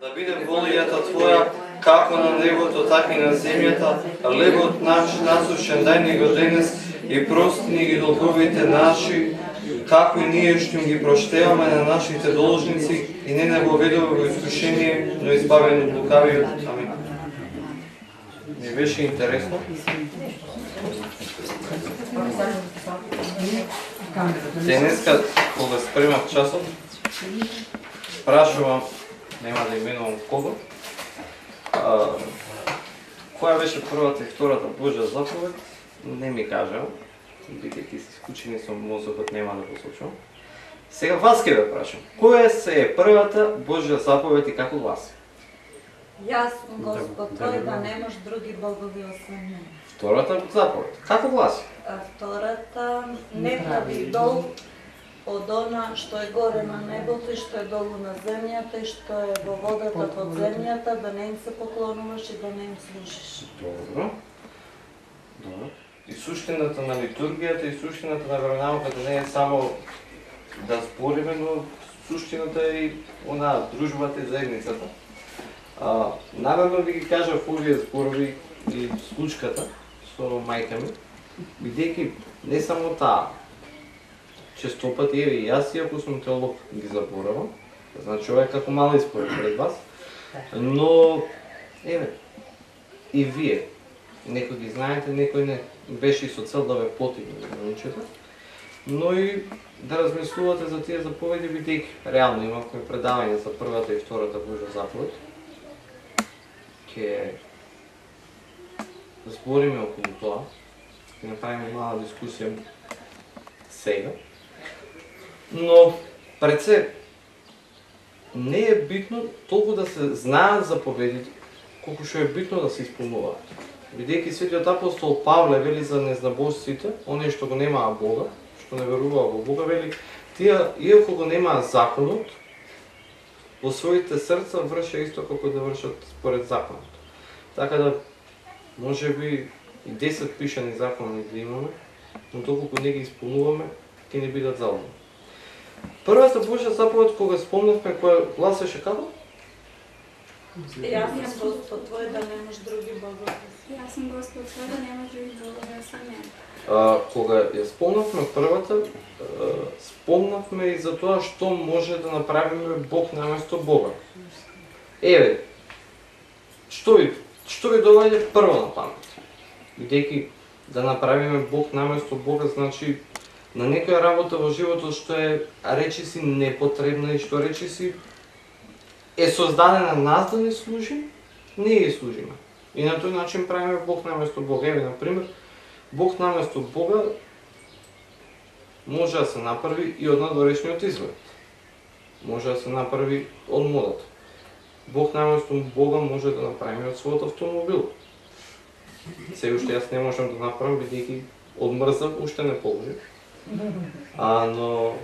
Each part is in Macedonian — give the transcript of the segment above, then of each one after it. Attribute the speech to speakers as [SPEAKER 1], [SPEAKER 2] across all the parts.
[SPEAKER 1] Да биде волјата Твоја, како на небото, така и на земјата, хлебот наш насушен дај ни го денес и прости ни ги долговите наши, како и ние што ги проштеваме на нашите должници и не не воведува во искушение, но избавени од лукавиот. Амин. Ми беше интересно. Денеска, кога спремав часот, прашувам, нема да именувам кого, која беше првата и втората Божја заповед, не ми кажал, бидејќи се исклучени со мозокот, нема да го сочувам. Сега вас ќе ве прашам, која се е првата Божја заповед и како гласи?
[SPEAKER 2] Јас сум Господ твој, да немаш други богови освен мене.
[SPEAKER 1] Втората заповед, како гласи?
[SPEAKER 2] Втората, не прави долг од она што е горе на небото и што е долу на земјата и што е во водата под земјата, да не им се поклонуваш и да не им служиш.
[SPEAKER 1] Добро. Добро. И суштината на литургијата и суштината на веронауката не е само да збориме, но суштината е и она дружбата и заедницата. Навремно ви ги кажав овие зборови и случката со мајка ми, бидејќи не само таа, често пати, еве и јас, иако сум теолог, ги заборавам, значи ова е како мала исповед пред вас, но, еве, и вие, некој ги знаете, некој не, беше и со цел да ве потигне да научите, но и да размислувате за тие заповеди, бидејќи реално имавме предавање за првата и втората Божја заповед. Ќе збориме околу тоа, ќе направиме мала дискусија сега. Но пред се не е битно толку да се знаат заповедите, колку што е битно да се исполнуваат. Бидејќи светиот апостол Павле вели за незнабожците, оние што го немаа Бога, што не веруваа во Бога, вели тие иако го немаа законот, во своите срца вршат исто како да вршат според законот. Така да може би и 10 пишани закони да имаме, но доколку не ги исполнуваме, ќе не бидат залудни. Првата Божја заповед кога спомнавме, која гласеше како?
[SPEAKER 2] Јас сум Господ твој, да немаш други богови.
[SPEAKER 3] Јас сум Господ твој, да немаш други богови освен мене.
[SPEAKER 1] Кога ја спомнавме првата, спомнавме и за тоа што може да направиме Бог наместо Бога. Еве, што ви доаѓа прво на памет? Бидејќи да направиме Бог наместо Бога, значи на некоја работа во животот што е речиси непотребна и што речиси е создадена нас да не служи, не ја служиме. И на тој начин правиме Бог наместо Бога. Еве, например, Бог наместо Бога може да се направи и од надворешниот изглед. Може да се направи од модата. Бог наместо Бога може да направи од својот автомобил. Сега уште јас не можам да направам, бидејќи одмрзав, уште не положив. Но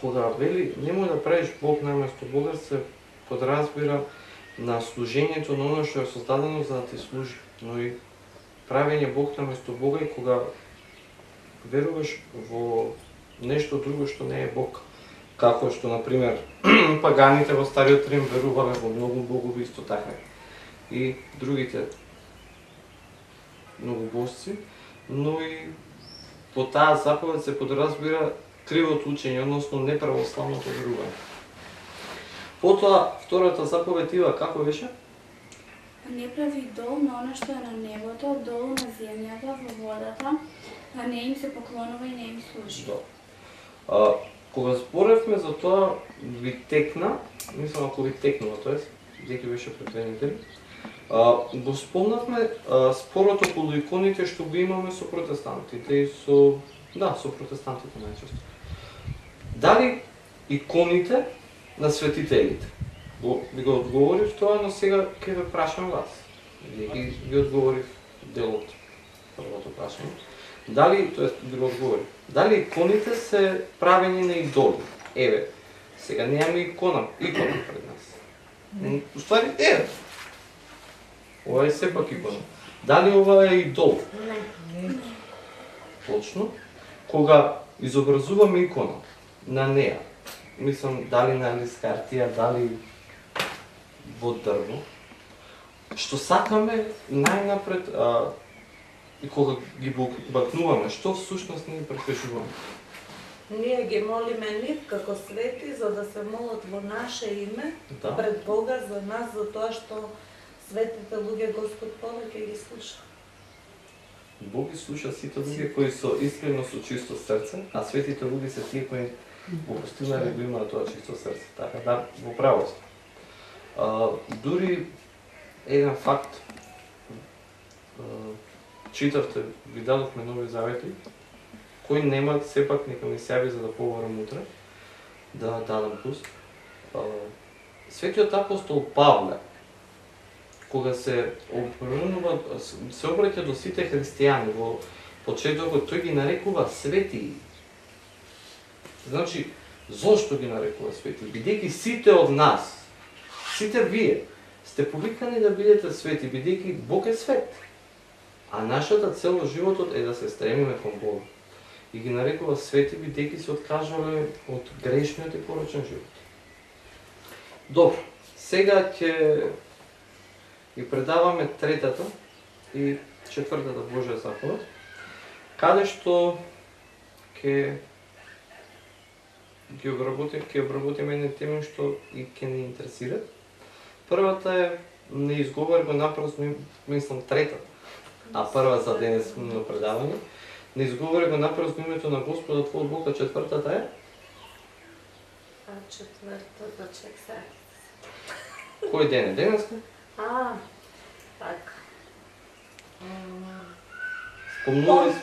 [SPEAKER 1] кога вели немој да правиш Бог наместо Бога, се подразбира на служењето на оно што е создадено за да ти служи. Но и правење Бог наместо Бога и кога веруваш во нешто друго што не е Бог. Како што, например, паганите во Стариот Рим верувале во многу богови исто така. И другите многобожци, но и по таа заповед се подразбира кривото учење, односно неправославното верување. Потоа, втората заповед ива како беше?
[SPEAKER 3] Не прави дол на она што е на небото, долу на земјата, во водата, а не им се поклонува и не им служи.
[SPEAKER 1] Кога зборевме за тоа, ви текна, мислам ако ви текнува, тоест, деки беше пред 2 недели, го спомнавме спорот околу иконите што го имаме со протестантите и со протестантите најчесто. Дали иконите на светителите? Ви го одговорив тоа, но сега ќе ве прашам вас. Ви одговорив дел од првото прашање. Дали, тоест ви го одговорив, дали иконите се правени на идоли? Еве, сега немаме икона пред нас. Уствари, еве. Ова е сепак икона. Дали ова е идол? Не. Точно. Кога изобразуваме икона на неа, мислам дали на лист картија, дали во дрво, што сакаме најнапред и кога ги бакнуваме, што всушност ние прекажуваме?
[SPEAKER 2] Ние ги молиме нив како свети, за да се молат во наше име
[SPEAKER 1] Да.
[SPEAKER 2] пред Бога за нас, за тоа што светите луѓе Господ повеќе ги слуша.
[SPEAKER 1] Бог ги слуша сите луѓе кои со искрено, со чисто срце, а светите луѓе се тие кои го постигнале да имаат тоа чисто срце. Така да, во право сте. Дури еден факт, читавте, ви дадовме нови завети, кои немаат сепак нека ми се јави за да поговорам утре, да дадам пуст. Светиот апостол Павле, кога се обраќа до сите христијани во почетокот, тој ги нарекува светии. Значи, зошто ги нарекува светии? Бидејќи сите од нас, сите вие, сте повикани да бидете свети, бидејќи Бог е свет. А нашата цел во животот е да се стремиме кон Бога. И ги нарекува свети, бидејќи се откажале од грешниот и порочен живот. Добро, сега ќе ги предаваме третата и четвртата Божја заповед, каде што ќе обработиме едни теми што и ќе ни интересират. Првата е не изговори го напразно, мислам третата, а прва за денесно предавање. Не изговори го напразно името на Господа твојот Бог, а четвртата е?
[SPEAKER 2] А четвртата, чек сега.
[SPEAKER 1] Кој ден е денеска?
[SPEAKER 2] Така.
[SPEAKER 1] Спомнуваме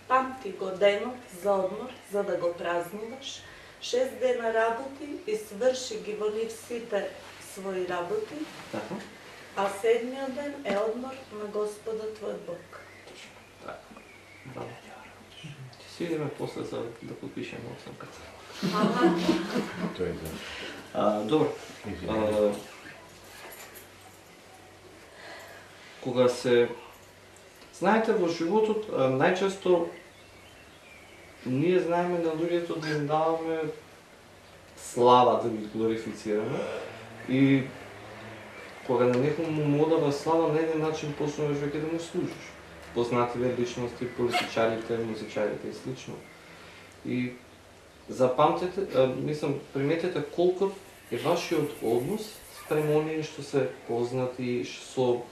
[SPEAKER 2] Памти го денот за одмор, за да го празнуваш. 6 дена работи и сврши ги во нив сите своји работи,
[SPEAKER 1] така.
[SPEAKER 2] а 7-миот ден е одмор на Господа твој Бог.
[SPEAKER 1] Да. Ќе си идеме после за да подпишеме оценката.
[SPEAKER 4] Тоа е да.
[SPEAKER 1] Добро. Кога се... Знаете, во животот најчесто ние знаеме на луѓето да им даваме слава, да ги глорифицираме. И кога на некој му одава слава, на еден начин почнуваш веќе да му служиш. Познативе личности, политичарите, музичарите и слично. И запамтете, приметете колку е вашиот однос спрема оние што се познати со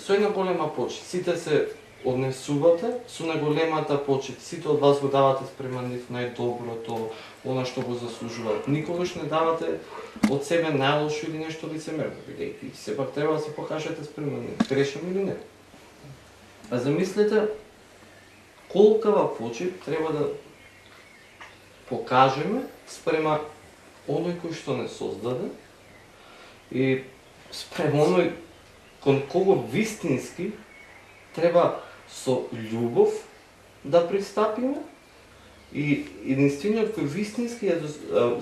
[SPEAKER 1] една голема почит. Сите се однесувате со најголемата почит. Сите од вас го давате спрема нив најдоброто, она што го заслужуваат. Никогаш не давате од себе најлошо или нешто лицемерно, бидејќи сепак треба да се покажете спрема нив, грешам или не. А замислете колкава почит треба да покажеме спрема оној кој што не создаде и спрема оној кон кого вистински треба со љубов да пристапиме и единствениот кој вистински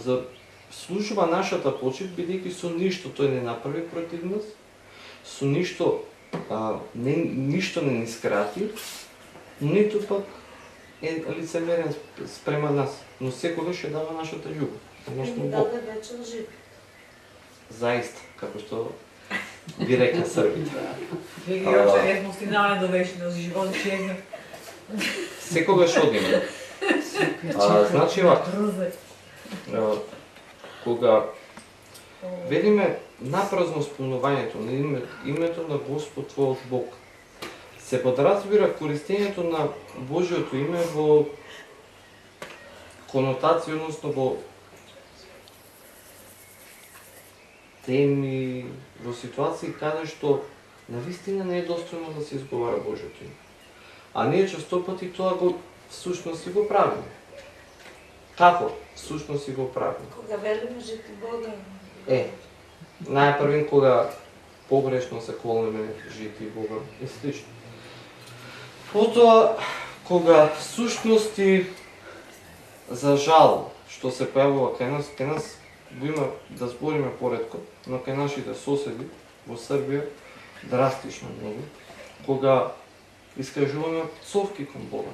[SPEAKER 1] заслужува нашата почит, бидејќи со ништо тој не направи против нас, со ништо ништо не ни скрати, ниту пак е лицемерен спрема нас, но секогаш ја дава нашата љубов.
[SPEAKER 2] И ни даде вечен живот.
[SPEAKER 1] Заиста, како што ви река Србите.
[SPEAKER 5] Вие ги рече емоционален до вечност живот, че
[SPEAKER 1] Секогаш одиме. Значи вака, кога велиме напразно спомнувањето на името на Господ твојот Бог, се подразбира користењето на Божјото име во конотација, односно во теми, во ситуации каде што навистина не е достојно да се изговара Божјото име. А ние честопати тоа го всушност и го правиме. Како всушност и го правиме?
[SPEAKER 2] Кога велиме жити Бога.
[SPEAKER 1] Најпрвин кога погрешно се колнеме жити Бога и слично. Потоа, кога всушности за жал што се појавува кај нас го има да збориме поретко, но кај нашите соседи во Србија драстично многу, кога искажуваме пцовки кон Бога.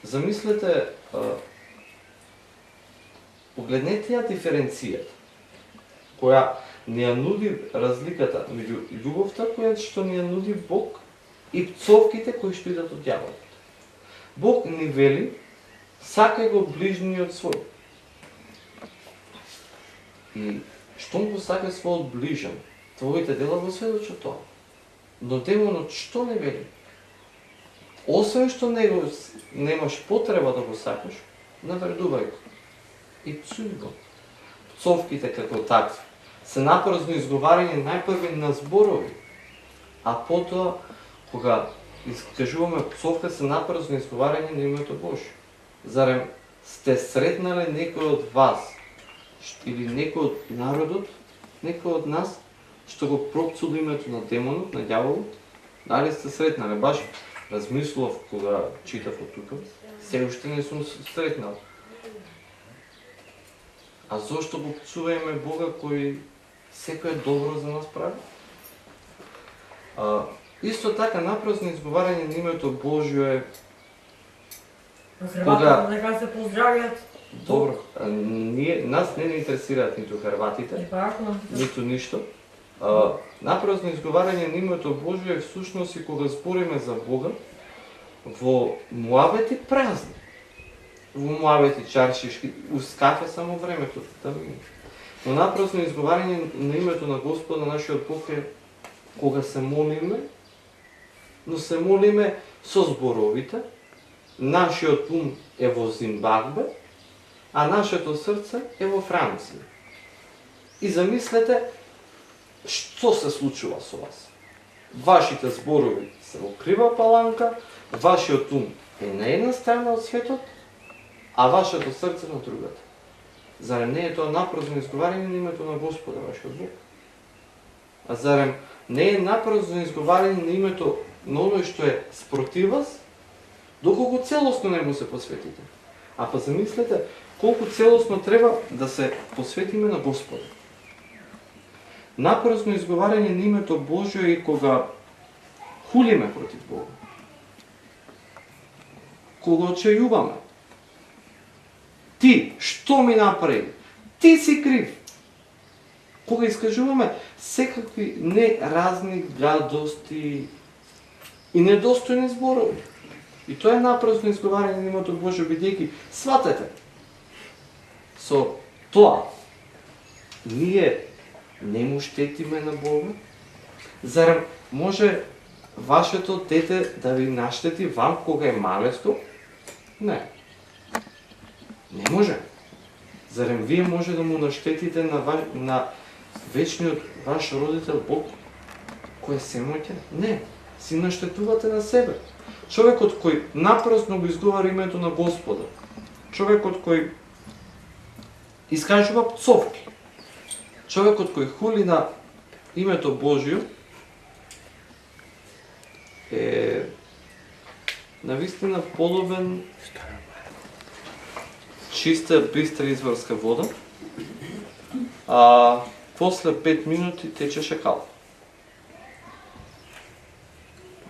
[SPEAKER 1] Замислете, погледнете ја диференцијата. која ни ја нуди разликата меѓу љубовта која што ни ја нуди Бог и пцовките кои што идат од ѓаволот. Бог ни вели: сакај го ближниот свој. И штом го сакај својот ближен, твоите дела го сведочат тоа. Но демонот што не вели? Освен што немаш потреба да го сакаш, навредувај го и пцуј го. Пцовките како такви се напразно изговарање најпрви на зборови, а потоа кога искажуваме пцовка се напразно изговарање на името Божјо. Зарем сте сретнале некој од вас или некој од народот, некој од нас што го пропцул името на демонот, на ѓаволот? Дали сте сретнале? Баш размислував кога читав од тука, се уште не сум сретнал. А зошто го пцуваеме Бога кој секој добро за нас прави? Исто така напразно изговарање на името Божјо е
[SPEAKER 5] Хрватите нека се поздравјат.
[SPEAKER 1] добро. Нас не интересираат ниту хрватите, ниту ништо. Напразно изговарање на името Божјо е всушност и кога збориме за Бога во муавети празни. Во муавети чаршишки, уз кафе само времето да мине. Но напразно изговарање на името на Господа нашиот Бог е кога се молиме, но се молиме со зборовите, нашиот ум е во Зимбабве, а нашето срце е во Франција. И замислете што се случува со вас. Вашите зборови се во крива паланка, вашиот ум е на една страна од светот, а вашето срце на другата. Зарем не е тоа напразно изговарање на името на Господа, вашиот Бог? А зарем не е напразно изговарање на името на оној што е спротив вас, доколку целосно не му се посветите? А па замислете колку целосно треба да се посветиме на Господа. Напразно изговарање на името Божјо и кога хулиме против Бога. Кога очајуваме. Ти, што ми направи? Ти си крив. Кога искажуваме секакви неразни гадости и недостојни зборови. И тоа е напразно изговарање на името Божјо, бидејќи сватете. Со тоа ние не му штетиме на Бога. Зарем може вашето дете да ви наштети вам кога е малесто? Не. Не може. Зарем вие може да му наштетите на вечниот ваш родител Бог, кој е семоќен? Не. Си наштетувате на себе. Човекот кој напразно го изговара името на Господа, човекот кој искажува пцовки, човекот кој хули на името Божјо, е навистина подобен чиста, бистра изворска вода, а после 5 минути течеше кал.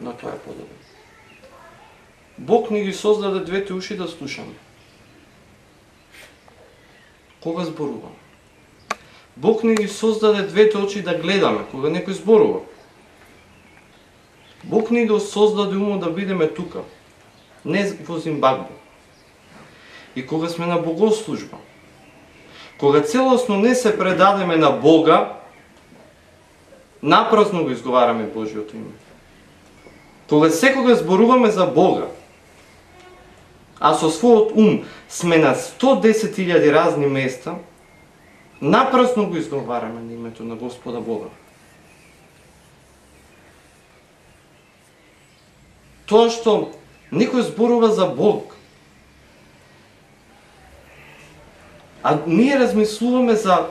[SPEAKER 1] Но тоа е подобен. Бог ни ги создаде двете уши да слушаме. Кога зборуваме? Бог ни ги создаде двете очи да гледаме, кога некој зборува. Бог ни го создаде умот да бидеме тука, не во Зимбабве. И кога сме на богослужба, кога целосно не се предадеме на Бога, напразно го изговараме Божјото име. Кога секога зборуваме за Бога, а со својот ум сме на 110.000 разни места, напразно го изговараме на името на Господа Бога. Тоа што некој зборува за Бог, а ние размислуваме за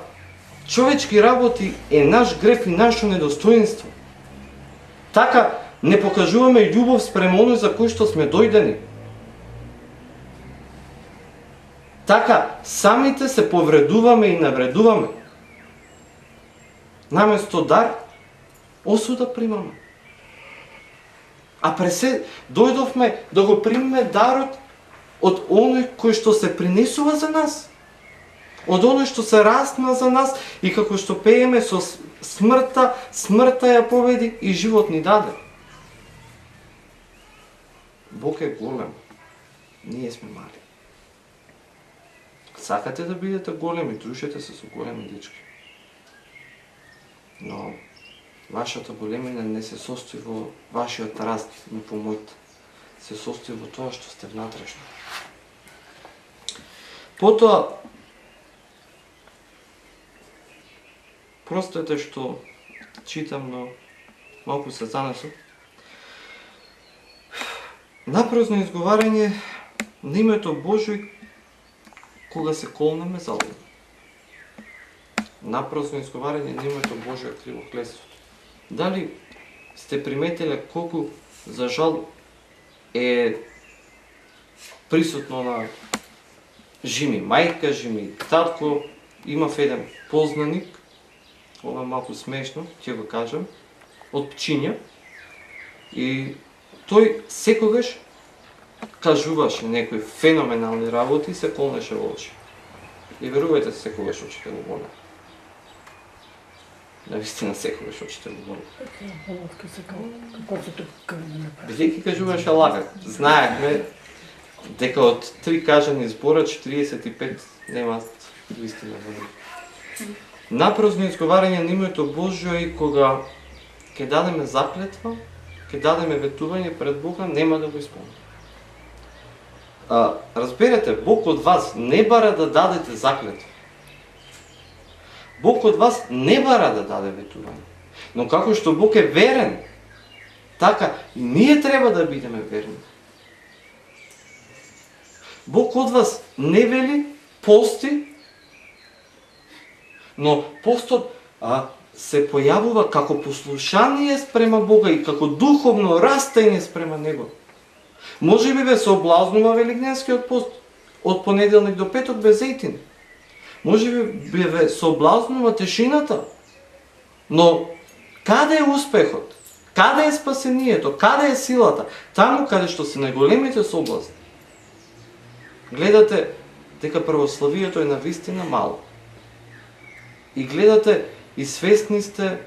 [SPEAKER 1] човечки работи, е наш греф и наше недостоинство. Така не покажуваме љубов спрема оној за кој што сме дојдени. Така самите се повредуваме и навредуваме. Наместо дар, осуда примаме. А пресе дојдовме да го примеме дарот од оној кој што се принесува за нас. Од оно што се растна за нас и како што пееме со смртта, смртта ја победи и живот ни даде. Бог е голем. Ние сме мали. Сакате да бидете големи, дружете се со големи дечки. Но вашата големина не се состои во вашиот раст и помојта. Се состои во тоа што сте внатрешно. Потоа, простете што читам, но малку се занесов. Напразно изговарање на името Божјо кога се колнеме за Бог. Напразно изговарање на името Божјо е кривоклетство. Дали сте приметиле колку за жал е присутно на жими мајка, жими татко, имав еден познаник, ова малку смешно, ќе го кажам, од Пчиња, и тој секогаш кажуваше некои феноменални работи и се колнеше во очи. И верувајте, секогаш очите го боле. Навистина секогаш очите го боле. Бидејќи кажуваше лага, знаехме дека од 3 кажани збора 45 немаат вистина во нив. Напразно изговарање на името Божјо и кога ќе дадеме заклетва, ќе дадеме ветување пред Бога, нема да го исполним. Разберете, Бог од вас не бара да дадете заклетва. Бог од вас не бара да даде ветување. Но како што Бог е верен, така и ние треба да бидеме верни. Бог од вас не вели пости, но постот се појавува како послушание спрема Бога и како духовно растење спрема Него. Може би ве соблазнува велигненскиот пост од понеделник до петок без ејтин. Може би ве соблазнува тишината. Но каде е успехот? Каде е спасението? Каде е силата? Таму каде што се најголемите соблазни. Гледате дека православието е навистина мало. И гледате и свесни сте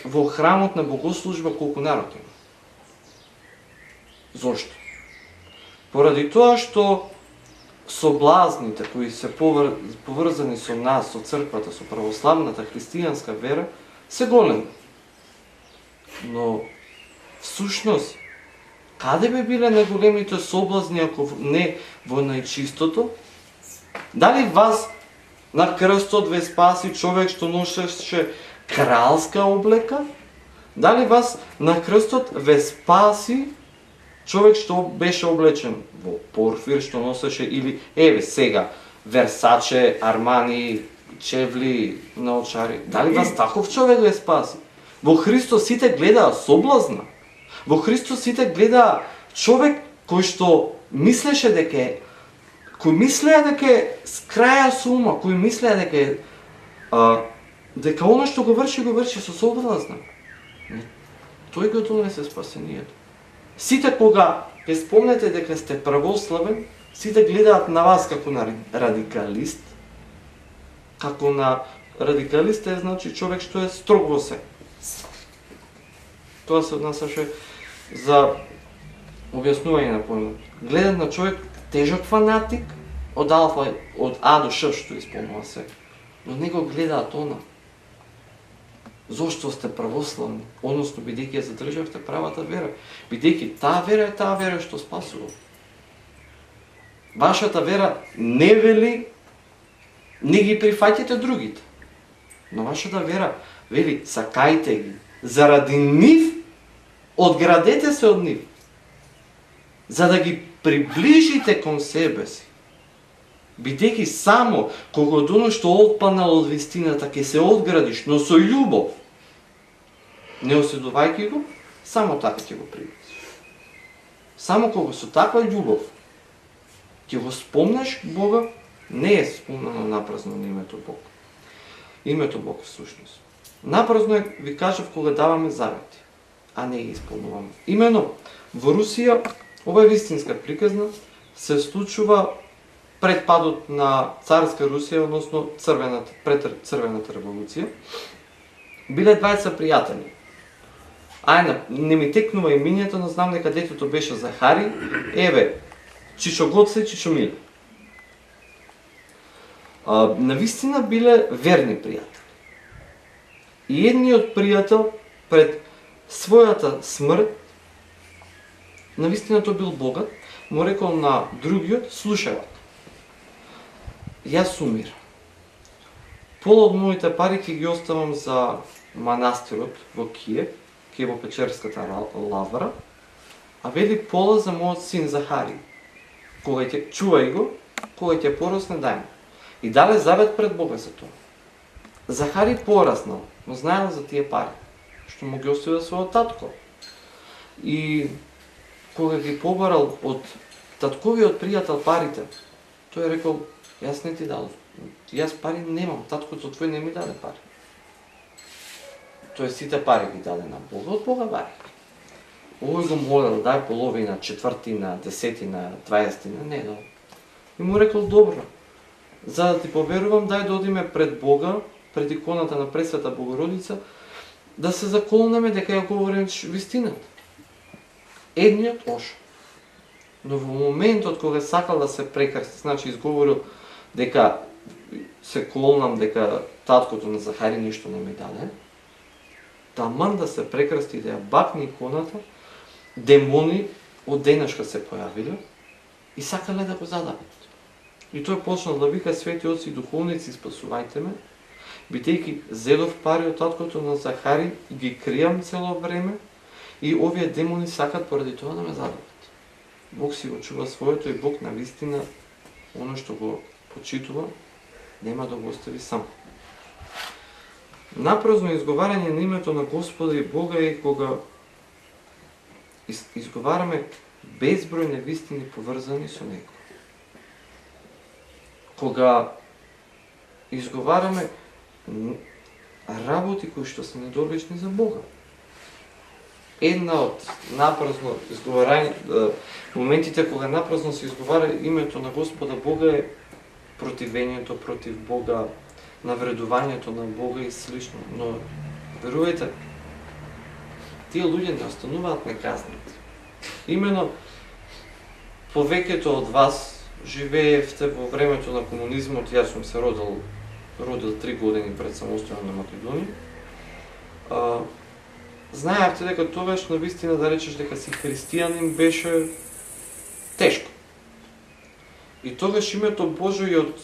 [SPEAKER 1] во храмот на богослужба колку народ има. Зошто? Поради тоа што соблазните кои се поврзани со нас, со црквата, со православната христијанска вера, се големи. Но всушност, каде би биле најголемите соблазни ако не во најчистото? Дали вас на крстот ве спаси човек што носеше кралска облека? Дали вас на крстот ве спаси човек што беше облечен во порфир, што носеше, или еве сега Версаче, Армани, чевли, наочари? Дали вас таков човек ве спаси? Во Христос сите гледаа соблазна. Во Христос сите гледаа човек кој што мислеше дека кој мислеа дека е с краја со ума, кој мислеа дека оно што го врши со соблазна. Тој го донесе спасението. Сите кога ќе спомнете дека сте православен, сите гледаат на вас како на радикалист. Како на радикалист е значи човек што е строг во се. Тоа се однасаше за објаснување на поимот. Гледат на човек тежок фанатик, од А до Ш што исполнува се. Но не го гледаат она. Зошто сте православни? Односно, бидејќи ја задржавте правата вера. Бидејќи таа вера е таа вера што спасува. Вашата вера не вели, не ги прифаќате другите. Но вашата вера вели, сакајте ги. Заради нив, одградете се од нив. За да ги приближите кон себе си. Бидејќи само кога од оно што отпаднало од вистината ќе се одградиш, но со љубов, не оседувајќи го, само така ќе го приближиш. Само кога со таква љубов ќе го спомнеш Бога, не е спомнано напразно на името Бог. Името Бог е сушност. Напразно е, ви кажав, кога даваме завети, а не ги исполнуваме. Имено во Русија, ова е вистинска приказна, се случува пред падот на царска Русија, односно пред црвената револуција, биле 20 пријатели. Не ми текнува имењето, но знам дека детето беше Захари, еве, Чичо Гоце и Чичо Миле. Навистина биле верни пријатели. И едниот пријател пред својата смрт, навистина тој бил богат, му рекол на другиот, слушај, јас умирам. Пола од моите пари ќе ги оставам за манастирот во Киев, во Печерската лавра, а вели пола за мојот син Захари. Кога ќе чувај го, кога ќе порасне дај му. И дале завет пред Бога за тоа. Захари пораснал, но знаел за тие пари, што му ги оставил својот татко. И кога ги побарал од татковиот пријател парите, тој рекол, јас не ти дадов, јас пари немам, таткото твој не ми даде пари. Тој сите пари ги даде на Бога, од Бога бари. Овој го молел, дај половина, четвртина, десетина, 20, не дал. И му рекол, добро, за да ти поверувам, дај да одиме пред Бога, пред иконата на Пресвета Богородица, да се заколнеме дека ја говориш вистината. Едниот ош. Но во моментот кога сакал да се прекрсти, значи изговорил дека се колнам дека таткото на Захари ништо не ми даде, таман да се прекрсти да ја бакне иконата, демони од денешка се појавиле и сакале да го задават. И тој почнал да вика, свети отци и духовници, спасувајте ме, бидејќи зедов пари од таткото на Захари и ги кријам цело време и овие демони сакат поради тоа да ме задават. Бог си го чува своето и Бог навистина оно што го почитува нема да го остави сам. Напразно изговарање на името на Господа и Бога е кога изговараме безброј невистини поврзани со Него. Кога изговараме работи кои што се недолични за Бога. Една од напразно изговарање, моментите кога напразно се изговара името на Господа Бога е противењето против Бога, навредувањето на Бога и слично. Но, верувајте, тие луѓе не остануваат неказнати. Имено, повеќето од вас живеевте во времето на комунизмот, јас сум се родил 3 години пред самостојано на Македонија. Знаевте дека тогаш навистина да речеш дека си христијанин беше тешко. И тогаш името Божо и од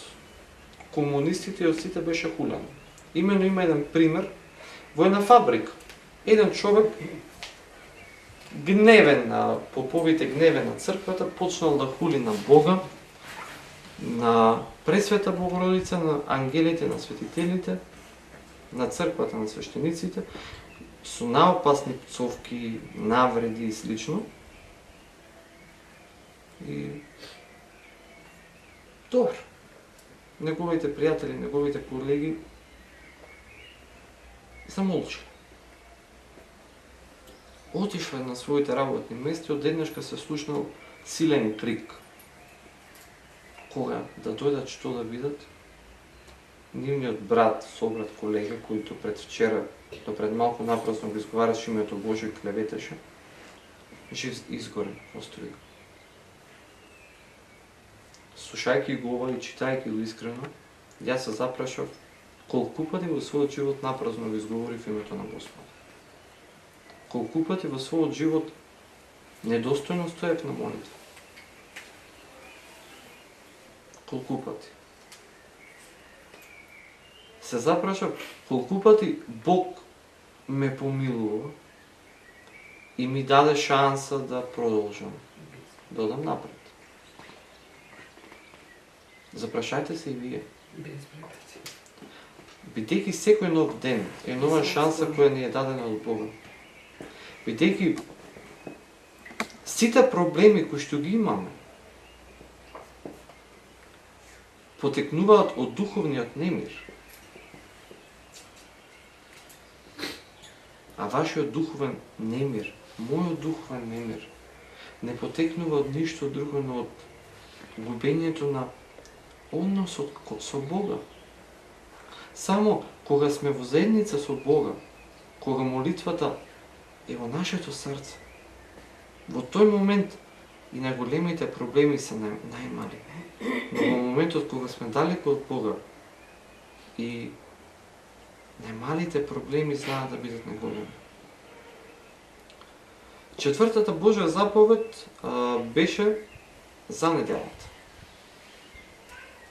[SPEAKER 1] комунистите и од сите беше хулено. Имено има еден пример во една фабрика. Еден човек гневен на поповите, гневен на црквата, почнал да хули на Бога, на Пресвета Богородица, на ангелите, на светителите, на црквата, на свештениците, со наопасни пцовки, навреди и слично. И добро. Неговите пријатели, неговите колеги замолчали. Отишле на своите работни места и одеднашка се слушнал силен крик. Кога да дојдат што да видат, нивниот брат, собрат, колега, којто пред вчера, пред малку напразно го изговараше името Божјо и клеветеше, жив изгорен во струја. Слушајќи го ова и читајќи го искрено, јас се запрашав колку пати во својот живот напразно го изговорив името на Господа. Колку пати во својот живот недостојно стоев на молитва. Колку пати. Се запрашав колку пати Бог ме помилува и ми даде шанса да продолжам, да одам напред. Запрашајте се и вие. Бидејќи секој нов ден е нова шанса која ни е дадена од Бога. Бидејќи сите проблеми кои што ги имаме потекнуваат од духовниот немир. А вашиот духовен немир, мојот духовен немир, не потекнува од ништо друго, но од губењето на односот со Бога. Само кога сме во заедница со Бога, кога молитвата е во нашето срце, во тој момент и најголемите проблеми се најмали. Но во моментот кога сме далеко од Бога и најмалите проблеми знаат да бидат најголеми. Четвртата Божја заповед беше за неделата.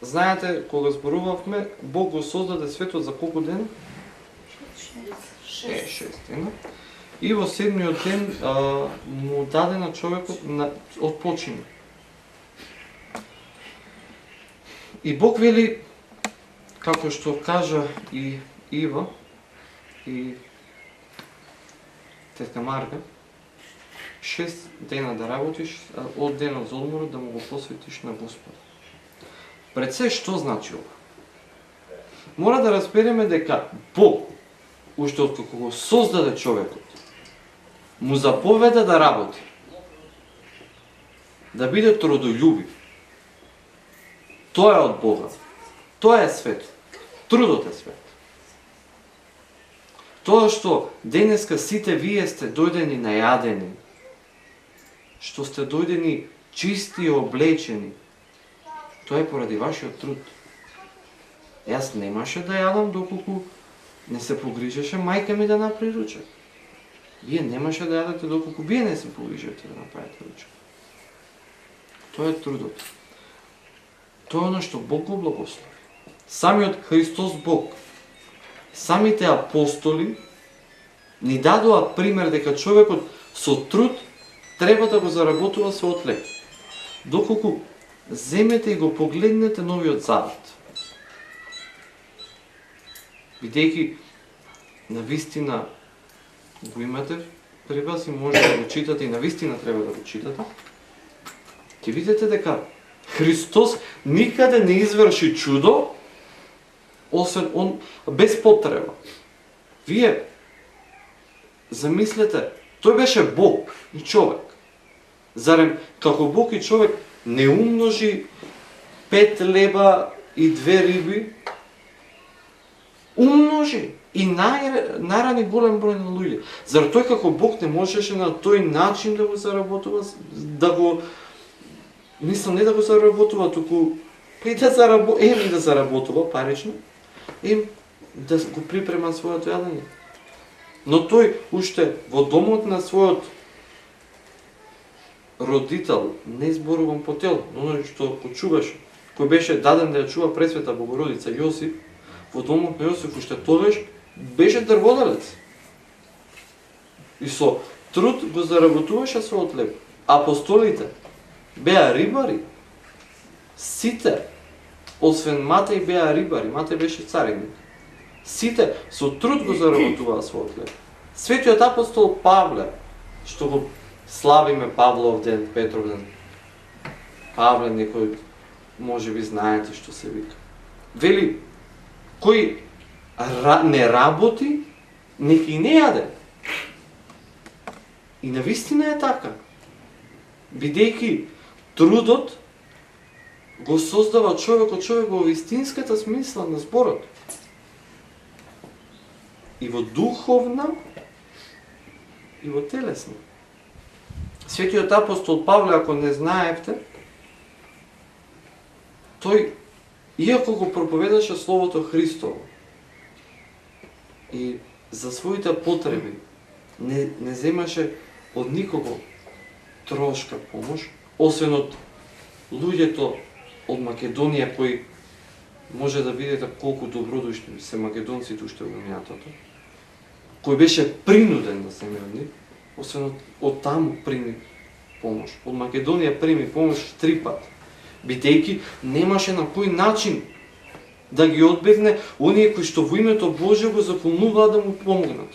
[SPEAKER 1] Знаете, кога зборувавме, Бог го создаде светот за колку дена? 6 дена. И во седмиот ден му даде на човекот од почина. И Бог вели, како што кажа и Ива, и тетка Марга, 6 дена да работиш, а од денот за одморот да му го посветиш на Господа. Пред се, што значи ова? Мора да разбереме дека Бог, уште откако го создаде човекот, му заповеда да работи, да биде трудолюбив. Тоа е од Бога. Тоа е свет. Трудот е свет. Тоа што денеска сите вие сте дојдени најадени, што сте дојдени чисти и облечени, тоа е поради вашиот труд. Јас немаше да јадам доколку не се погрижеше мајка ми да направи ручек. Вие немаше да јадете доколку вие не се погрижете да направите ручек. Тоа е трудот. Тоа е оно што Бог го благослови. Самиот Христос Бог, самите апостоли ни дадоа пример дека човекот со труд треба да го заработува својот лек. Доколку земете и го погледнете Новиот Завет, бидејќи навистина го имате при вас и може да го читате и навистина треба да го читате, ќе видите дека Христос никаде не изврши чудо, освен он без потреба. Вие замислете, тој беше Бог и човек. Зарем како Бог и човек не умножи 5 леба и 2 риби? Умножи и нарани голем број на луѓе. Зар тој како Бог не можеше на тој начин да го заработува, да го мислам не да го заработува, туку и да заработува парично, да го припрема својот јадење. Но тој уште во домот на својот родител, не зборувам по тело, но оној што го чуваше, кој беше даден да ја чува Пресвета Богородица Јосиф, во домот на Јосиф уште тогаш беше дрводелец. И со труд го заработуваше својот леб. Апостолите беа рибари. Сите, освен Матеј, беа рибари. Матеј беше царевник. Сите со труд го заработуваа својот леб. Светиот апостол Павле, што го славиме Павлов ден, Петров ден. Павле, некој може би знаете што се вика. Вели, кој не работи, неки не јаде. И навистина е така. Бидејќи трудот го создава човек во вистинската смисла на зборот. И во духовна, и во телесна. Светиот апостол Павле, ако не знаевте, тој, иако го проповедаше Словото Христово, и за своите потреби не земаше од никого трошка помош, освен од луѓето од Македонија, кои може да видите колку добродушни се македонците уште во минатото, кој беше принуден да се мирни, освен од таму прими помош. Од Македонија прими помош 3 пат, бидејќи немаше на кој начин да ги одбегне оние кои што во името Божие го заколнуваа да му помогнат.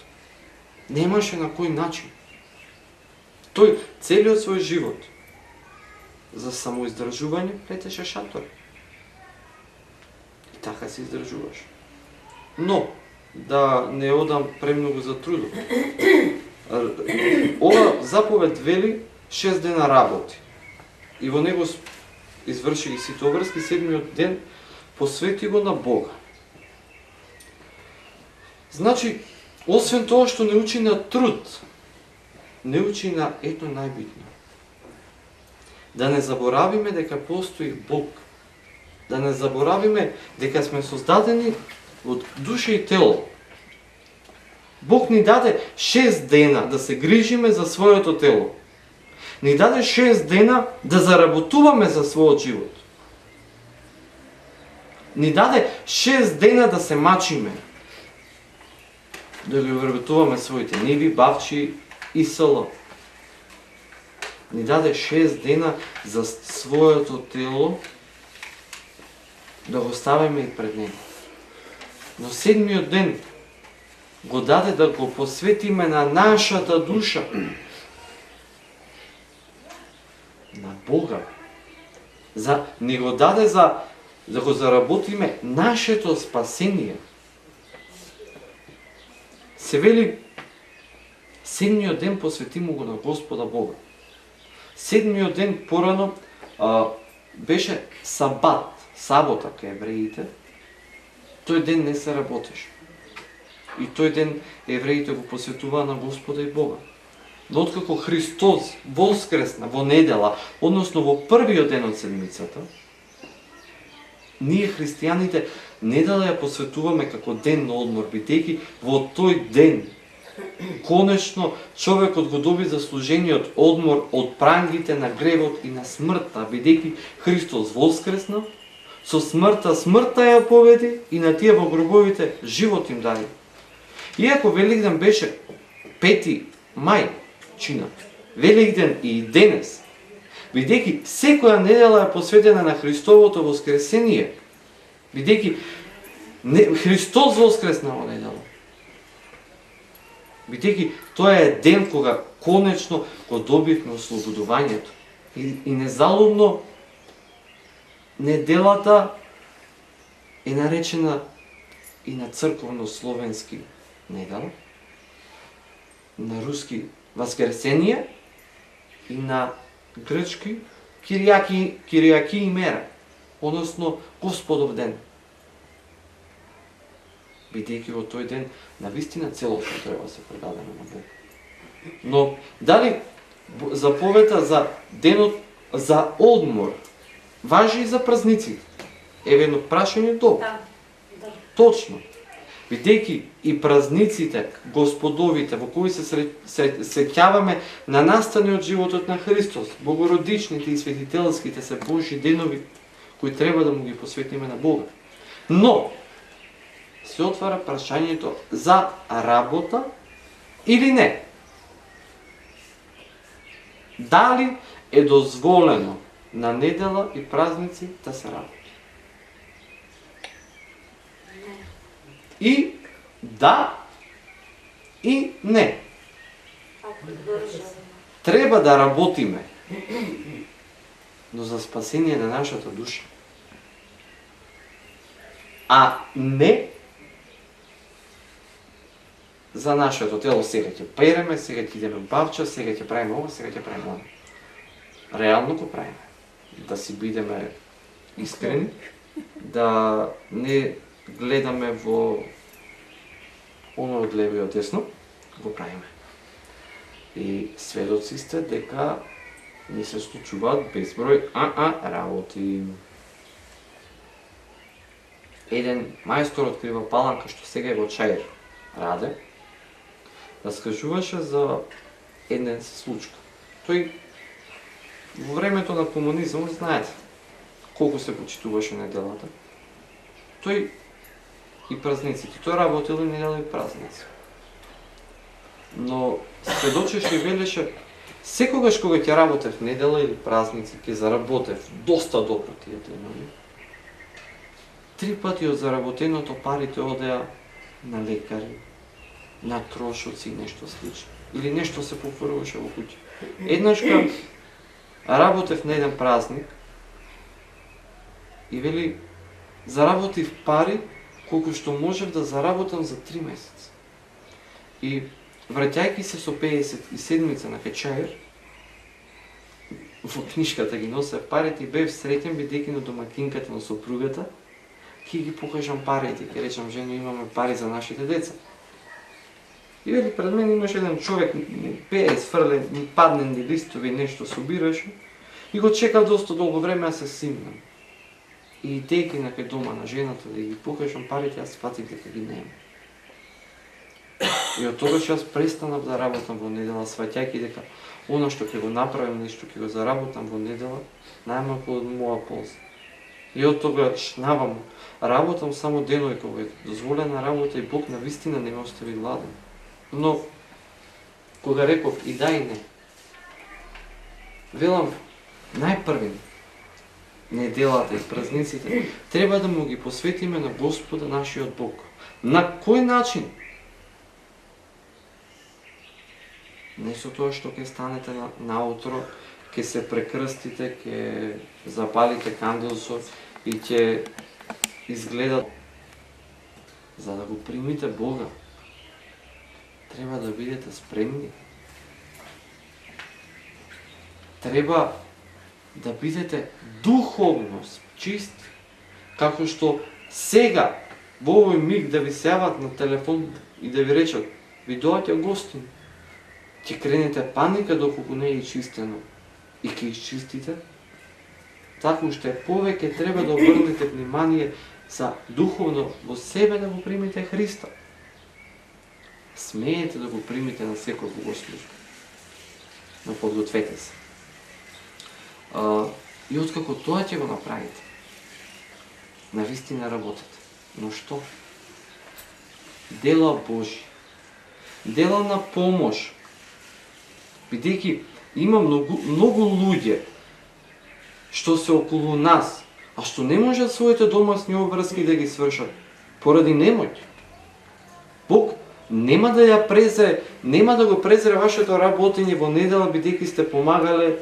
[SPEAKER 1] Немаше на кој начин. Тој целиот свој живот за самоиздржување плетеше шатори. И така се издржуваше. Но, да не одам премногу за трудот. Ова заповед вели 6 дена работи. И во него изврши ги сите обврски, 7-миот ден посвети го на Бога. Значи, освен тоа што не учи на труд, не учи на едно најбитно. Да не заборавиме дека постои Бог. Да не заборавиме дека сме создадени од душа и тело. Бог ни даде 6 дена да се грижиме за своето тело. Ни даде 6 дена да заработуваме за својот живот. Ни даде 6 дена да се мачиме. Да ги вработуваме своите ниви, бавчи и село. Ни даде 6 дена за своето тело да го ставиме и пред него. Но 7-миот ден го даде да го посветиме на нашата душа. На Бога. Не го даде за да го заработиме нашето спасение. Се вели, 7-миот ден посветимо го на Господа Бога. 7-миот ден порано беше сабат, сабота кај евреите. Тој ден не се работеше. И тој ден евреите го посветуваа на Господа и Бога. Но откако Христос воскресна во недела, односно во првиот ден од седмицата, ние христијаните недела ја посветуваме како ден на одмор, бидејќи во тој ден конечно човекот го доби заслужениот одмор од прангите на гревот и на смртта, бидејќи Христос воскресна, со смртта ја победи и на тие во гробовите живот им даде. Иако Великден беше 5 мај, чина, Великден и денес, бидејќи секоја недела е посветена на Христовото воскресение, бидејќи Христос воскресна во недела. Бидејќи тоа е ден кога конечно го добивме ослободувањето. И незалудно неделата е наречена и на црковно-словенски недела, на руски Воскресение и на грчки Киријаки имера, односно Господов ден. Бидејќи во тој ден навистина целосно треба да се предадеме на Бог. Но дали заповета за денот за одмор важи и за празниците? Еве едно прашање добро.
[SPEAKER 2] Да.
[SPEAKER 1] Точно. Бидејќи и празниците, господовите, во кои се сеќаваме на настани од животот на Христос, богородичните и светителските се Божји денови, кои треба да му ги посветиме на Бога. Но, се отвара прашањето за работа или не. Дали е дозволено на недела и празници да се работи? И да, и не. Треба да работиме, но за спасение на нашата душа. А не за нашето тело. Сега ќе переме, сега ќе идеме в бавча, сега ќе правиме ова, сега ќе правиме ова. Реално го правиме. Да си бидеме искрени, да не гледаме во оно од лево и од десно, го правиме. И сведоци сте дека ни се случуваат безброј работи. Еден мајстор од Крива Паланка, што сега е во Чаир, Раде, раскажуваше за еден случка. Тој во времето на комунизмот, знаете, колку се почитуваше неделата. Тој и празниците. Тој работел и недела и празници. Но сведочеше и велеше, секогаш кога ќе работев недела или празници, ќе заработев доста добро тие денови. 3 пати од заработеното парите одеа на лекари, на трошоци и нешто слично. Или нешто се пофрлаше во куќа. Еднашка работев на еден празник и вели, заработив пари колку што можев да заработам за 3 месеца. И враќајќи се со 57-ица на Качаир, во книшката ги носе парите и бев среќен бидејќи на домакинката на сопругата ќе ги покажам парите, ќе речам жено имаме пари за нашите деца. И вели пред мен имаше еден човек, пее сфрлен, паднени листови, нешто собираше и го чекав доста долго време, аз се симнам. И идејќи на кај дома на жената да ги покажам парите, аз сватив дека ги нема. И од тогаш јас престанав да работам во недела, сваќајќи дека она што ќе го направам, нешто ќе го заработам во недела, најмалку од моја полза. И од тогаш наваму работам само денови кога е дозволена работа и Бог на вистина не ме остави гладен. Но кога реков и да и не, велам најпрвен неделата и празниците треба да му ги посветиме на Господа нашиот Бог. На кој начин? Не со тоа што ќе станете наутро, ќе се прекрстите, ќе запалите канделсот и ќе изгледат. За да го примите Бога, треба да бидете спремни. Треба да бидете духовно чисти. Како што сега, во овој миг да ви се јават на телефон и да ви речат, ви доаѓа гостин, ќе кренете паника доколку не е чистено и ќе изчистите, така уште повеќе треба да обрнете внимание за духовно во себе да го примите Христа. Смеете да го примите на секој богослужба, но подгответе се. И откако тоа ќе го направите, навистина работите. Но што? Дела Божи, дела на помош, бидејќи има многу луѓе што се околу нас, а што не можат своите домашни обврски да ги свршат поради немоќ. Бог нема да ја презре, нема да го презре вашето работење во недела бидејќи сте помагале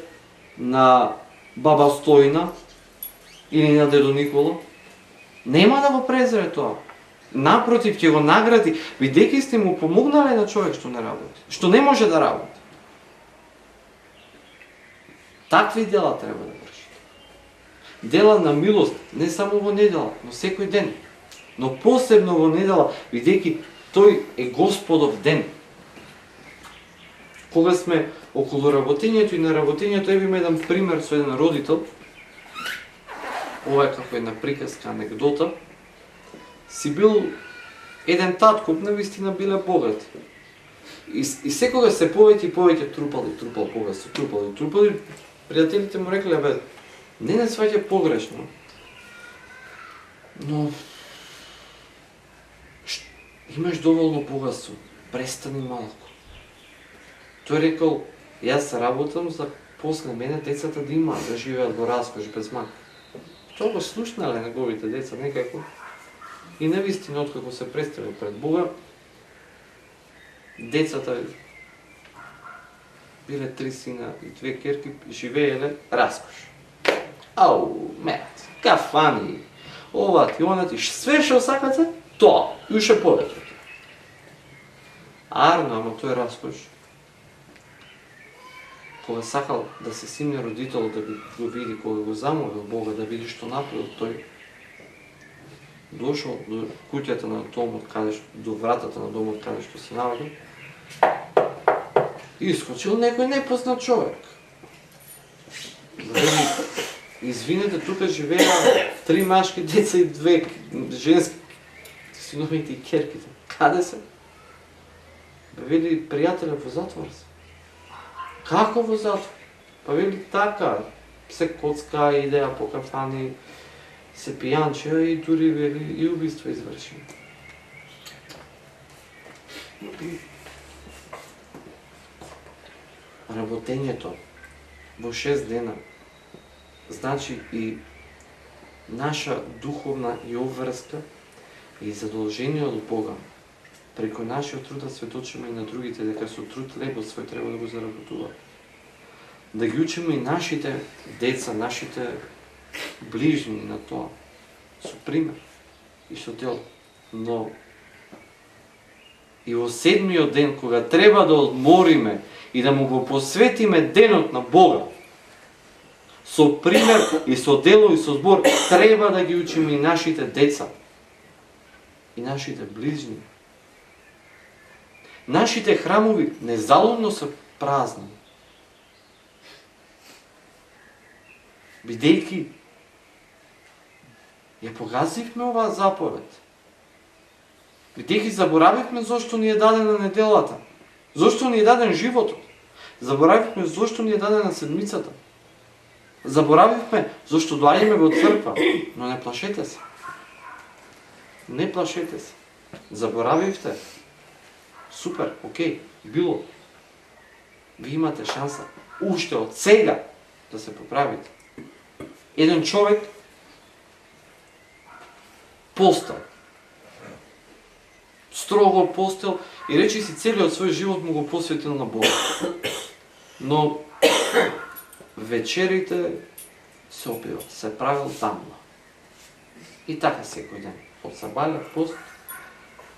[SPEAKER 1] на баба Стојна или на дедо Никола. Нема да го презре тоа. Напротив, ќе го награди бидејќи сте му помогнале на човек што не работи, што не може да работи. Такви дела треба да вршите. Дела на милост, не само во недела, но секој ден. Но посебно во недела, бидејќи тој е Господов ден. Кога сме околу работењето и на работењето, еве еден пример со еден родител. Ова е како една приказка, анегдота. Си бил еден татко, навистина биле богати. И секога се повеќе и повеќе трупал, кога се трупал. Пријателите му рекле, бе, не сваќа погрешно, но имаш доволно богатство, престани малку. Тој рекол, јас работам за после мене децата да имаат, да живеат во раскош без мак. Тоа го слушнале неговите деца некако. И навистина, откако се представил пред Бога, децата биле 3 сина и 2 керки, живееле раскош. Ау, мет, кафани, ова ти, она ти, све што сакате, тоа, и уште повеќе. Арно, ама тој раскош. Кога сакал да се симне родител да го види, кога го замолил Бога да види што направил, тој дошол до куќата на домот, до вратата на домот каде што се наоѓа, и искочил некој непознат човек. Извинете, тука живеа 3 машки деца и 2 женски, синовите и керките. Каде се? Вели, пријателе, во затвор се. Како во затвор? Па вели така, се коцка, идеа по кафани, се пијанчеа и дури вели и убиство изврши. Работењето во 6 дена значи и наша духовна и обврска и задолжение од Бога. Преку нашиот труд да сведочиме и на другите дека со труд лебот свој треба да го заработуваат. Да ги учиме и нашите деца, нашите ближни на тоа, со пример и со дел. Но и во 7-миот ден, кога треба да одмориме и да му го посветиме денот на Бога, Со пример и со дело и со збор треба да ги учиме и нашите деца. И нашите ближни. Нашите храмови незаломно се празни. Бидејќи ја погазивме оваа заповед. Бидејќи заборавивме зошто ни е дадена неделата. Зошто ни е даден животот. Заборавивме зошто ни е дадена седмицата. Заборавивме зошто доаѓаме во црква, но не плашете се. Не плашете се. Заборавивте. Супер, окей, било. Ви имате шанса уште од сега да се поправите. Еден човек постел. Строго постел и речи си целиот свој живот му го посветил на Бога. Но вечерите се опива, се правил тамно. И така секој ден. Од сабаля, пост,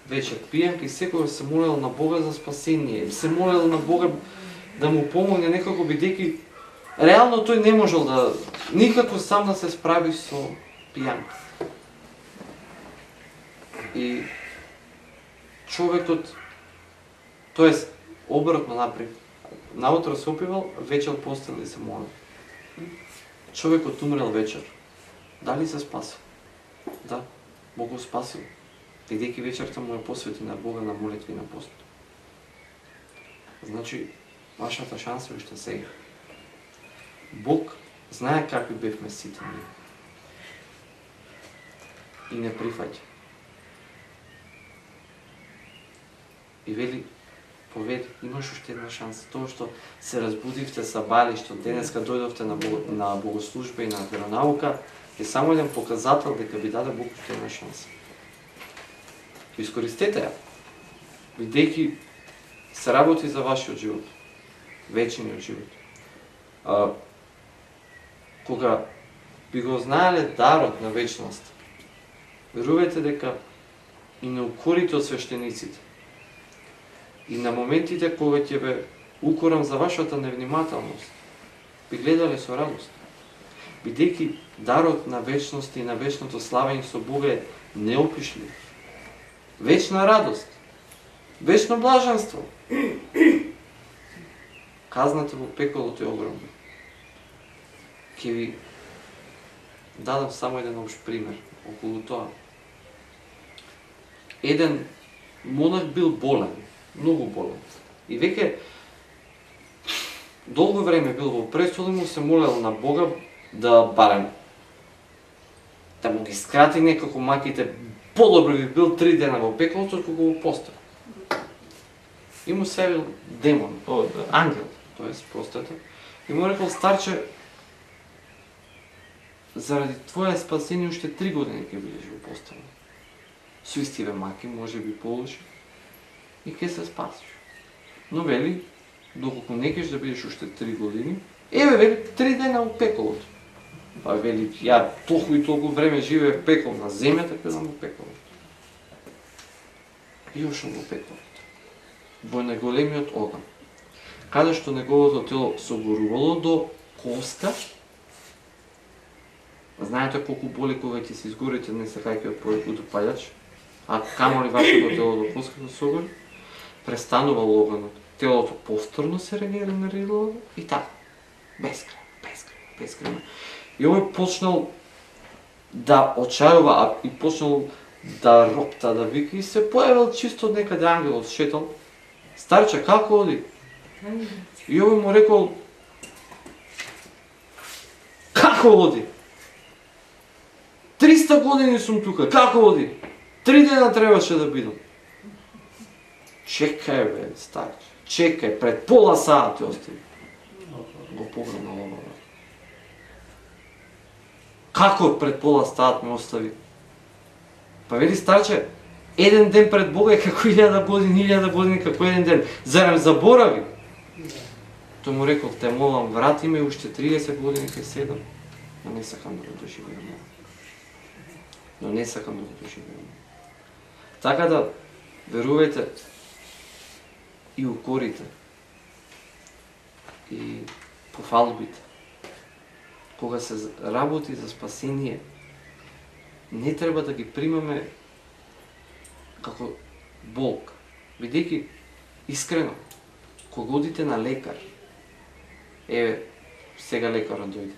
[SPEAKER 1] вечер пијанка и секој се молел на Бога за спасение. Се молел на Бога да му помогне некако, бидејќи реално тој не можел да никако сам да се справи со пијанка. И човекот, тоест обратно напред, наутро се опивал, вечер постел и се молел. Човекот умрел вечер. Дали се спасил? Да, Бог го спасил. Бидејќи вечерта му е посвети на Бога, на молитви и на пост. Значи, вашата шанса е уште сега. Бог знае какви бевме сите ние. И не прифаќа. И вели, поведи, имаш уште една шанса. Тоа што се разбудивте сабали, што денеска дојдовте на богослужба и на веронаука, е само еден показател дека ви даде Бог уште една шанса. Искористете ја, бидејќи се работи за вашиот живот, вечниот живот. Кога би го знаеле дарот на вечност, верувате дека и на укорите од свештениците, и на моментите кога ќе ве укорам за вашата невнимателност, би гледале со радост. Бидејќи дарот на вечност и на вечното славење со Бога е неопишлив. Вечна радост, вечно блаженство. Казната во пеколото е огромна. Ќе ви дадам само еден общ пример околу тоа. Еден монах бил болен, многу болен. И веќе долго време бил во престол и му се молел на Бога да барем да му ги скрати некако маките. Подобро би бил 3 дена во пеклото, отколку го постел. И му се демон, ангел, тоест постата, и му рекол, старче, заради твоја спасение уште 3 години ќе бидеш во постела. Со истиве маки, може би положи, и ќе се спасиш. Но вели, доколку не кеш да бидеш уште 3 години, вели, 3 дена во пеколото. Па вели, ја толку и толку време живеев пекол на земјата, кај во пеколото. И ушам во пеколото. Во најголемиот оган. Каде што неговото тело согорувало до коска. Знаете колку боли кога ќе се изгорите не сакајќи од утопајач, а камоли вашето тело до коска да согори, престанувал оганот. Телото повторно се регенерирало и така. Бескрајно. И овој почнал да очарува и почнал да ропта, да вика и се појавил чисто од некаде ангелот шетал. Старче, како оди? И овој му рекол, како оди? 300 години сум тука, како оди? 3 дена требаше да бидам. Чекај бе, старче, чекај, пред пола саат те остави. Го погребнал ова. Како пред пола саат ме остави? Па вели старче, еден ден пред Бога е како 1000 години како еден ден. Зарем заборави? Тој му рекол, те молам, врати ме уште 30 години кај седам. Но не сакам да го доживеам. Така да, верувајте и укорите и пофалбите кога се работи за спасение, не треба да ги примаме како болка. Бидејќи, искрено, кога одите на лекар, сега лекарот дојде.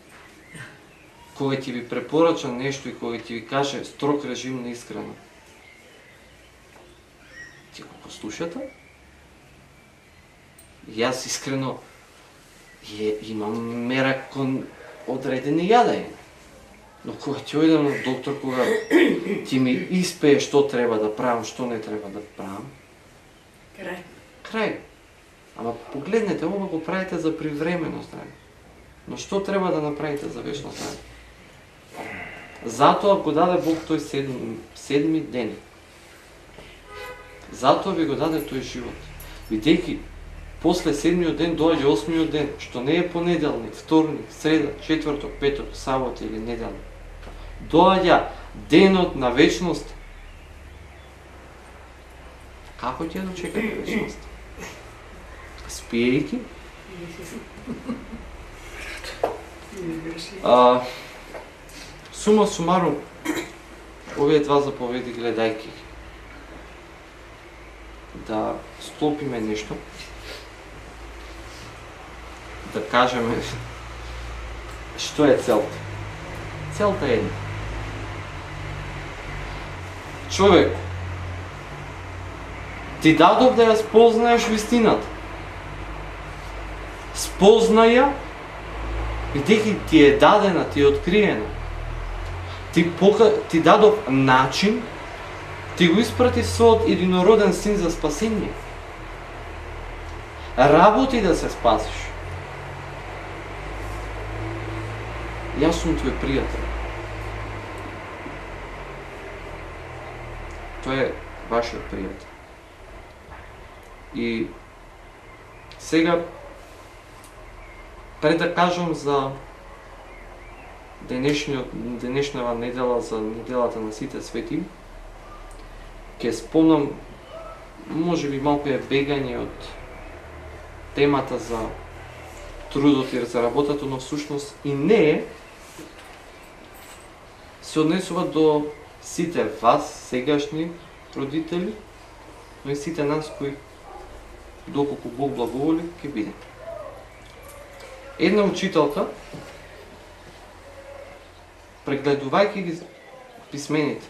[SPEAKER 1] Кога ти ви препорача нешто и кога ти ви каже строг режим на искрено, ти го послушате? Јас искрено имам мера кон одредени јадење. Но кога ти одам на доктор, кога ти ми испее што треба да правам, што не треба да правам, крај. Ама погледнете, ова го правите за привремено здравје. Но што треба да направите за вечно здравје? Затоа го даде Бог тој седми ден. Затоа ви го даде тој живот. Бидејќи после седмиот ден доаѓа осмиот ден, што не е понеделник, вторник, среда, четврток, петок, сабота или недела. Доаѓа денот на вечност. Како ќе дочекате вечност? Спиејќи? Сума сумарум, овие два заповеди гледајќи да склопиме нешто, да кажеме што е целта. Целта е една. Човек, ти дадов да ја спознаеш вистината. Спознаја, бидејќи ти е дадена, ти е откриена. Ти дадов начин, ти го испрати својот единороден син за спасение. Работи да се спасиш. Јас сум твој пријател. Тој е вашиот пријател. И сега, пред да кажам за денешната недела, за неделата на сите свети, ќе спомнам, може би малку е бегање од темата за трудот и за работата, но всушност и не е, се однесува до сите вас, сегашни родители, но и сите нас кои, доколку Бог благоволи, ќе биде. Една учителка, прегледувајќи ги писмените,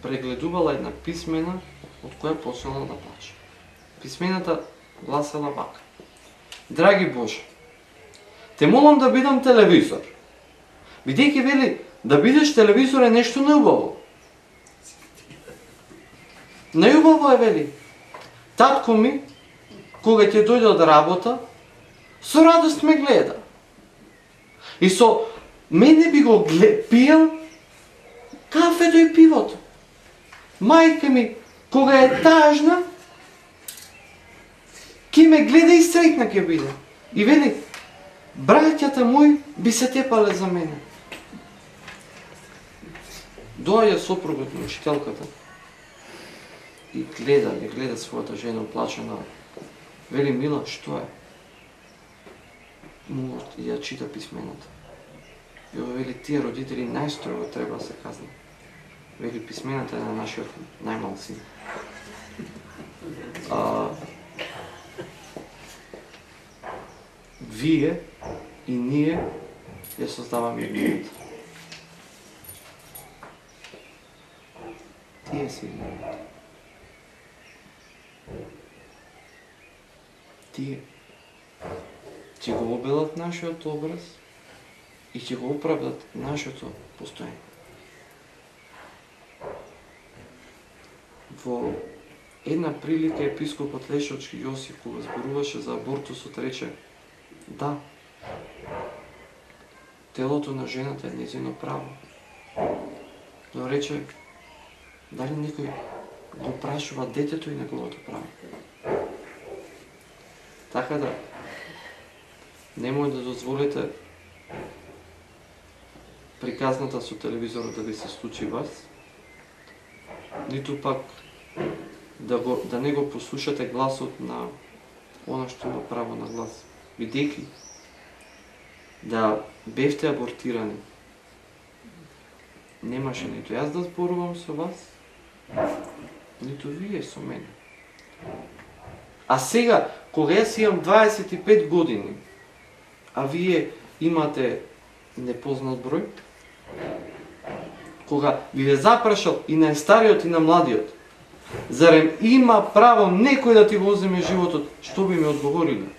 [SPEAKER 1] прегледувала една писмена од која почнала да плаче. Писмената гласела вака: Драги Боже, те молам да бидам телевизор. Бидејќи вели, да бидеш телевизор е нешто неубаво. Неубаво е, вели. Татко ми, кога ќе дојде од работа, со радост ме гледа. И со мене би го пиел кафето и пивото. Мајка ми, кога е тажна, ки ме гледа и среќна ќе биде. И вели, браќата мои би се тепале за мене. Доаѓа сопругот на учителката и гледа својата жена оплачена. Вели, мила, што е? Му ја чита писмената. И вели, тие родители најстрого треба да се казнат. Вели, писмената е на нашиот најмал син. Вие и ние ја создаваме идејата. Тие си идејата. Тие ќе го обелат нашиот образ и ќе го оправдат нашето постоење. Во една прилика епископот Лешовчки Јосиф, кога зборуваше за абортусот, рече: да, телото на жената е нејзино право. Но рече, дали некој го прашува детето и неговото право? Така да, немој да дозволите приказната со телевизорот да ви се случи вас, ниту пак да не го послушате гласот на она што има право на глас. Бидејќи да бевте абортирани. Немаше ниту јас да зборувам со вас, ниту вие со мене. А сега, кога јас имам 25 години, а вие имате непознат број, кога ви ве запрашал и најстариот и на младиот, зарем има право некој да ти го земе животот, што би ми одговорили?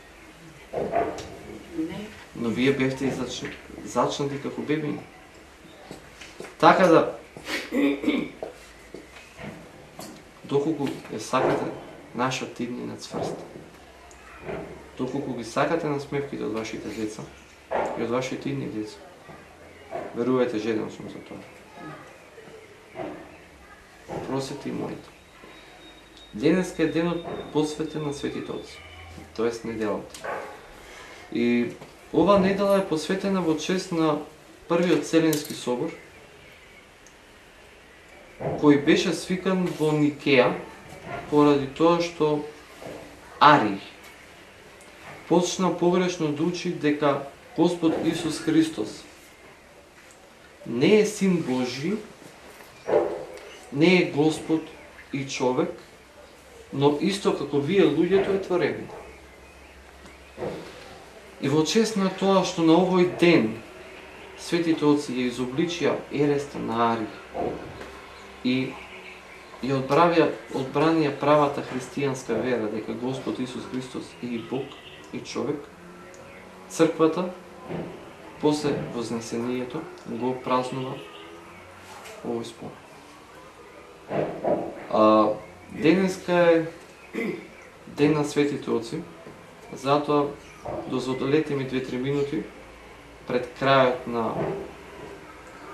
[SPEAKER 1] Но вие бевте и зачнати како бебини. Така да, доколку ја сакате нашата иднина цврста, доколку ги сакате насмевките од вашите деца и од вашите идни деца, верувајте, жеден сум за тоа. Просете и молите. Денеска е денот посветен на светите отци, тоест неделата. И ова недела е посветена во чест на првиот Вселенски собор, кој беше свикан во Никеја поради тоа што Арий почна погрешно да учи дека Господ Исус Христос не е Син Божи, не е Господ и човек, но исто како вие луѓето е творение. И во чест на тоа што на овој ден светите отци ја изобличија ереста на Арий и ја одбранија правата христијанска вера дека Господ Исус Христос е и Бог и човек, црквата после вознесението го празнува овој спомен. Денеска е ден на светите отци, затоа дозволете ми 2-3 минути пред крајот на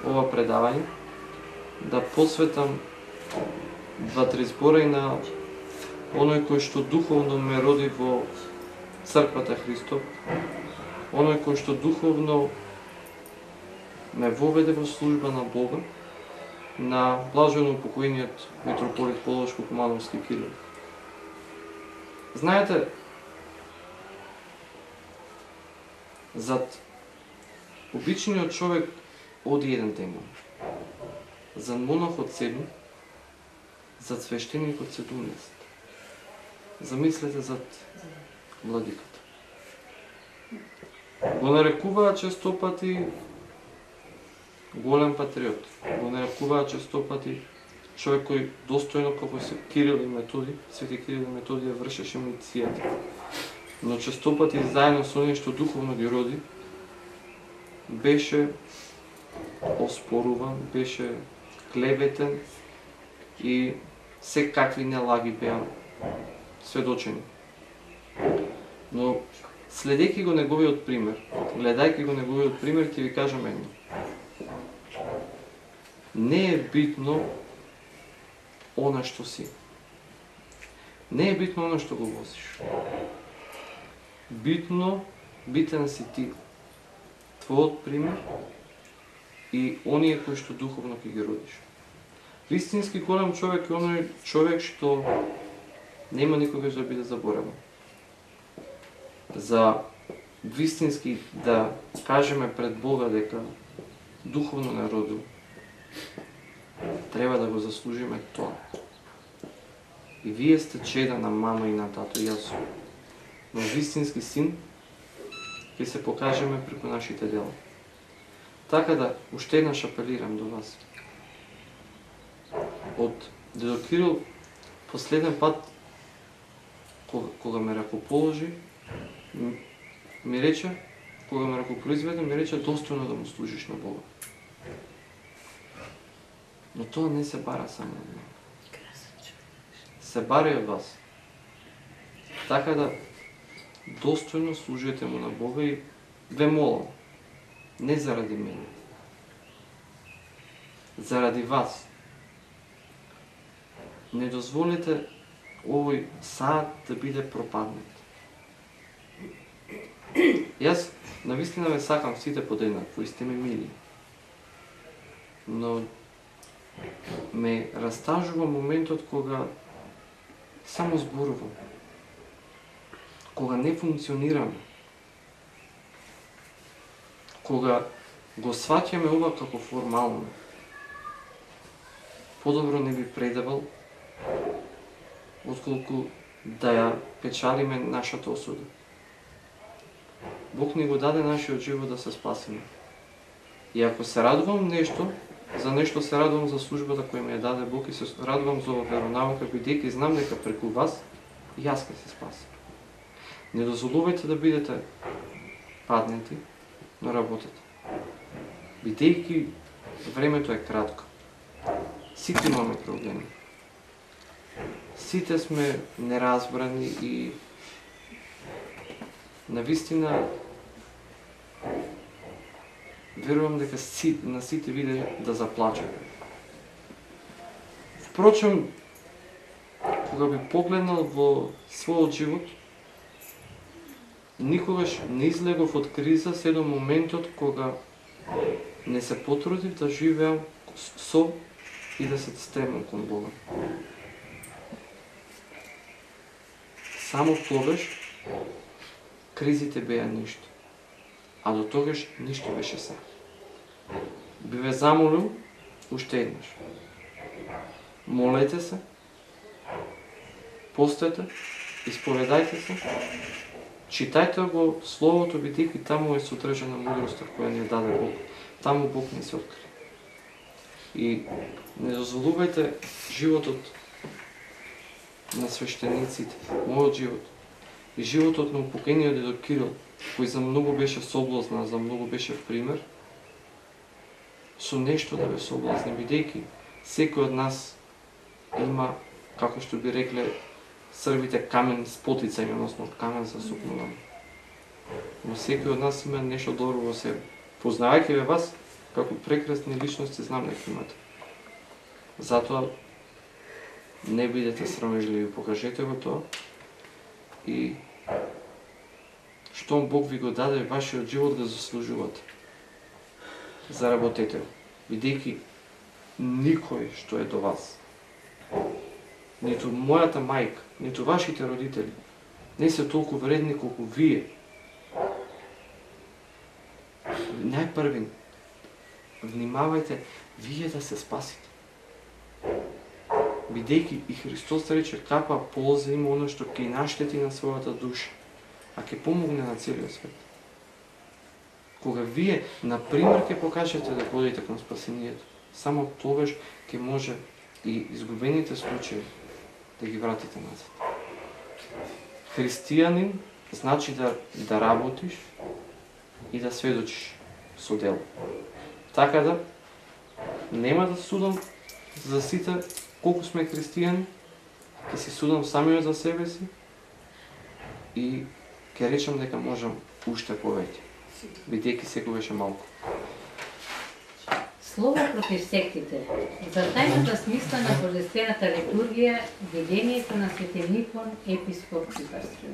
[SPEAKER 1] ова предавање да посветам 2-3 збора и на оној кој што духовно ме роди во црквата Христов, оној кој што духовно ме воведе во служба на Бога, на блажено упокоениот митрополит Полошко-Кумановски Кирил. Знаете, зад обичниот човек оди еден демон. За монахот 7, за свештеникот 17. Замислете зад владиката. Го нарекуваа честопати голем патриот. Го нарекуваа честопати човек кој достојно како се Кирил и Методи, свети Кирил и Методија вршеше мисијата. Но честопати заедно со оние што духовно ги роди, беше оспоруван, беше клеветен и секакви нелаги беа сведочени. Но следејќи го неговиот пример, гледајќи го неговиот пример, ќе ви кажам едно. Не е битно она што си. Не е битно она што го возиш. Битен си ти. Твојот пример и оние кои што духовно ќе ги родиш. Вистински голем човек е оној човек што нема никогаш да биде заборавен. За вистински да кажеме пред Бога дека духовно не родил, треба да го заслужиме тоа. И вие сте чеда на мама и на тато, и јас. Но вистински син ќе се покажеме преку нашите дела. Така да, уште еднаш апелирам до вас. Од дедо Кирил последен пат, кога ме ракоположи, ми рече, кога ме ракопроизведе, ми рече достојно да му служиш на Бога. Но тоа не се бара само од мене. Се бара и од вас. Така да, достојно служите му на Бога и ве молам, не заради мене, заради вас. Не дозволите овој саат да биде пропаднат. Јас навистина ве сакам сите подеднакво и сте ми мили. Но ме растажува моментот кога само зборувам. Кога не функционирам. кога го сваќаме ова како формално, подобро не би предавал, отколку да ја печалиме нашата осуда. Бог ни го даде нашиот живот да се спасиме. И ако се радувам за нешто се радувам за службата која ми ја даде Бог и се радувам за ова веронаука, бидејќи знам дека преку вас и јас ќе се спасам. Не дозволувајте да бидете паднати, но работете. Бидејќи времето е кратко. Сите имаме проблеми. Сите сме неразбрани и навистина верувам дека на сите виде да заплачеме. Впрочем, кога би погледнал во својот живот, никогаш не излегов од криза се до моментот кога не се потрудив да живеам со и да се стремам кон Бога. Само тогаш кризите беа ништо, а до тогаш ништо беше се. Би ве замолил уште еднаш. Молете се, постете, исповедајте се, читајте го Словото, бидејќи таму е содржана мудроста која ни даде Бог. Таму Бог ни се откри. И не дозволувајте животот на свештениците, мојот живот и животот на упокоениот дедо Кирил, кој за многу беше соблазна, за многу беше пример, со нешто да ве соблазни, бидејќи секој од нас има, како што би рекле србите, камен спотицање, односно камен за сукнување. Но секој од нас има нешто добро во себе. Познавајќи ве вас, како прекрасни личности, знам дека имате. Затоа не бидете срамежливи, покажете го тоа и штом Бог ви го даде вашиот живот, го заслужувате. Заработете го, бидејќи никој што е до вас, ниту мојата мајка, ниту вашите родители, не се толку вредни колку вие. Најпрвин, внимавајте вие да се спасите. Бидејќи и Христос рече каква полза има оно што ќе наштети на својата душа, а ќе помогне на целиот свет. Кога вие, например, ќе покажете да ходите кон спасението, само тогаш ќе може и изгубените случаи да ги вратите назад. Христијанин значи да работиш и да сведочиш со дело. Така да, нема да судам за сите колку сме христијани, ќе си судам самиот за себе си и ќе речам дека можам уште повеќе, бидејќи секогаш е малку.
[SPEAKER 6] Слово против сектите. За тајната смисла на божествената литургија, видението на свети Никон, епископ Кипарски.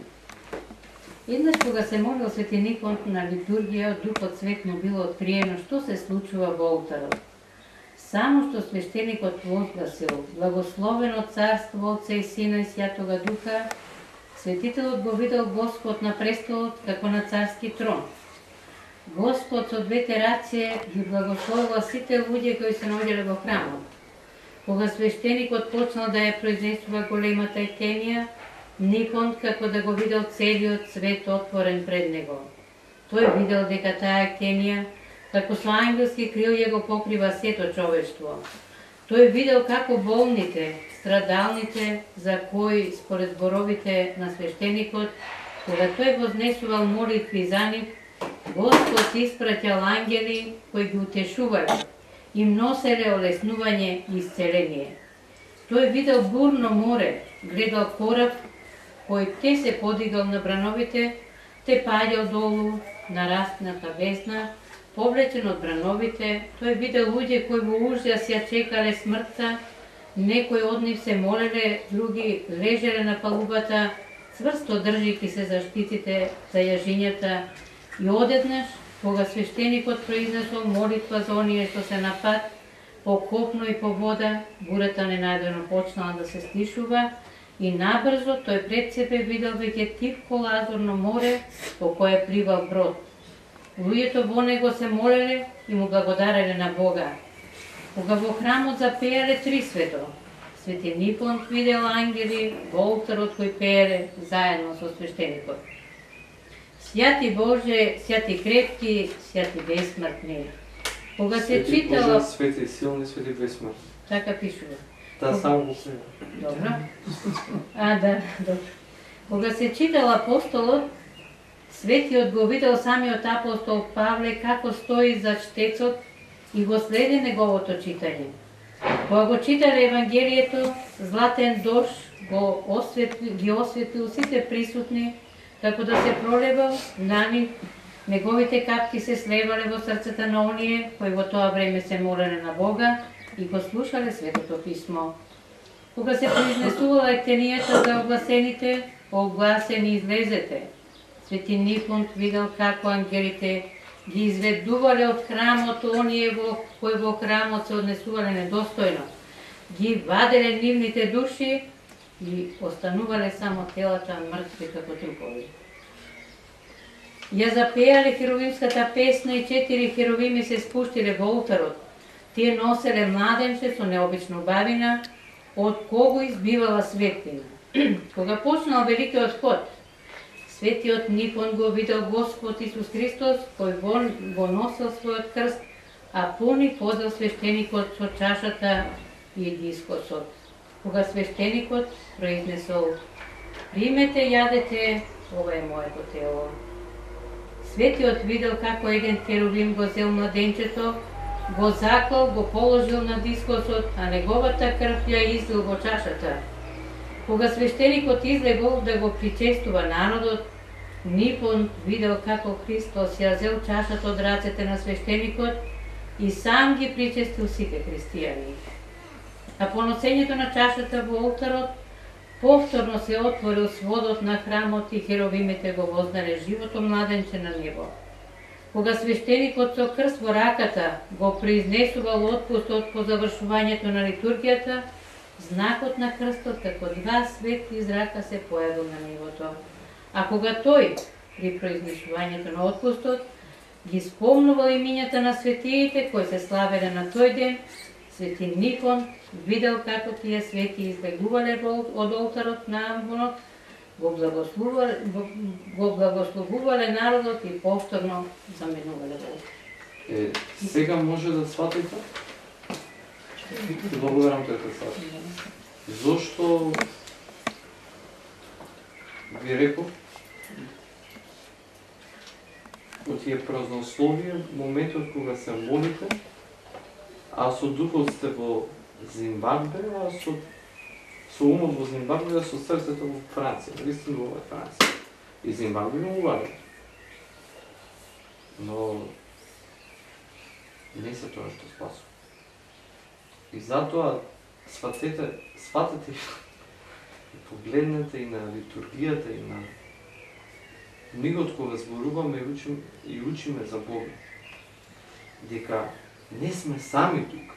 [SPEAKER 6] Еднаш кога се молил свети Никон на литургија, Духот Свет му било откриено што се случува во олтарот. Само што свештеникот возгласил благословено царство Отца и Сина и Святога Духа, светителот го видел Господ на престолот како на царски трон. Господ со двете раце ги благословува сите луѓе кои се наоѓале во храмот. Кога свештеникот почнал да ја произнесува големата етенија, Никон како да го видел целиот свет отворен пред него. Тој видел дека таа етенија како со ангелски крилје го покрива сето човештво. Тој видел како болните, страдалните, за кои според зборовите на свештеникот, кога тој вознесувал молитви за нив, Господ испраќал ангели кои ги утешувале, им носеле олеснување и исцеление. Тој видел бурно море, гледал кораб, кој те се подигал на брановите, те паѓал долу на растната бездна, повлечен од брановите. Тој видел луѓе кои во ужас ја чекале смртта, некои од нив се молеле, други лежеле на палубата, цврсто држики се заштитите за јажињата. И одеднаш, кога свештеникот произнесол молитва за оние што се на пат, по копно и по вода, бурата ненајдено почнала да се стишува и набрзо тој пред себе видел веќе тивко лазурно море по кое пливал брод. Луѓето во него се молеле и му благодареле на Бога. Кога во храмот запееле три свето, Свети Никон видел ангели во олтарот кој пееле заедно со свештеникот. Свјати Боже, свјати крепки, свјати бесмртни. Кога се
[SPEAKER 1] Свети
[SPEAKER 6] читала...
[SPEAKER 1] Боже, свети силни, свети бесмртни.
[SPEAKER 6] Така пишува.
[SPEAKER 1] Да, само го кажа.
[SPEAKER 6] Добро. Да, добро. Кога се читал апостолот, Светиот го видел самиот апостол Павле како стои за чтецот и го следи неговото читање. Кога го читале Евангелието, златен дож ги осветил сите присутни, како да се пролевал на нив, неговите капки се слевале во срцата на оние кои во тоа време се молеле на Бога и го слушале Светото писмо. Кога се произнесувала ектенијата за огласените, огласени излезете, Свети Никон видел како ангелите ги изведувале од храмот оние кои во храмот се однесувале недостојно, ги ваделе нивните души и останувале само телата мртви како трупови. Ја запеале херовимската песна и 4 херовими се спуштиле во олтарот. Тие носеле младенче со необична убавина, од кого избивала светлина. Кога почнал великиот ход, Светиот Никон го видел Господ Исус Христос, кој го носил својот крст, а по нив ходел свештеникот со чашата и дискосот. Кога свештеникот произнесол: "Примете, јадете, ова е моето тело." Светиот видел како еден херовим го зел младенчето, го заклал, го положил на дискосот, а неговата крв ја излил во чашата. Кога свештеникот излегол да го причестува народот, Никон видел како Христос ја зел чашата од рацете на свештеникот и сам ги причестил сите христијани. А по носењето на чашата во олтарот, повторно се отворил сводот на храмот и херовимите го вознале живото младенче на небо. Кога свештеникот со крст во раката го произнесувал отпустот по завршувањето на литургијата, знакот на крстот како два светли зрака се појавил на небото. А кога тој, при произнесувањето на отпустот, ги спомнувал имињата на светиите кои се славеле на тој ден, Свети Никон видел како тие свети излегувале од олтарот на амвонот, го благословувале народот и повторно заменувале Бог.
[SPEAKER 1] Сега може да сватите? Благодарам те, сватите. Зошто ви реков од тие празнословие, моментот кога се молите, а со духот сте во Зимбабве, а со умот во Зимбабве, а со срцето во Франција. Вистина во Франција. И Зимбабве ме угаде. Но не се тоа што спасува. И затоа сватете и погледнете и на литургијата и на книгот кога зборуваме и учиме за Бога. Дека не сме сами тука.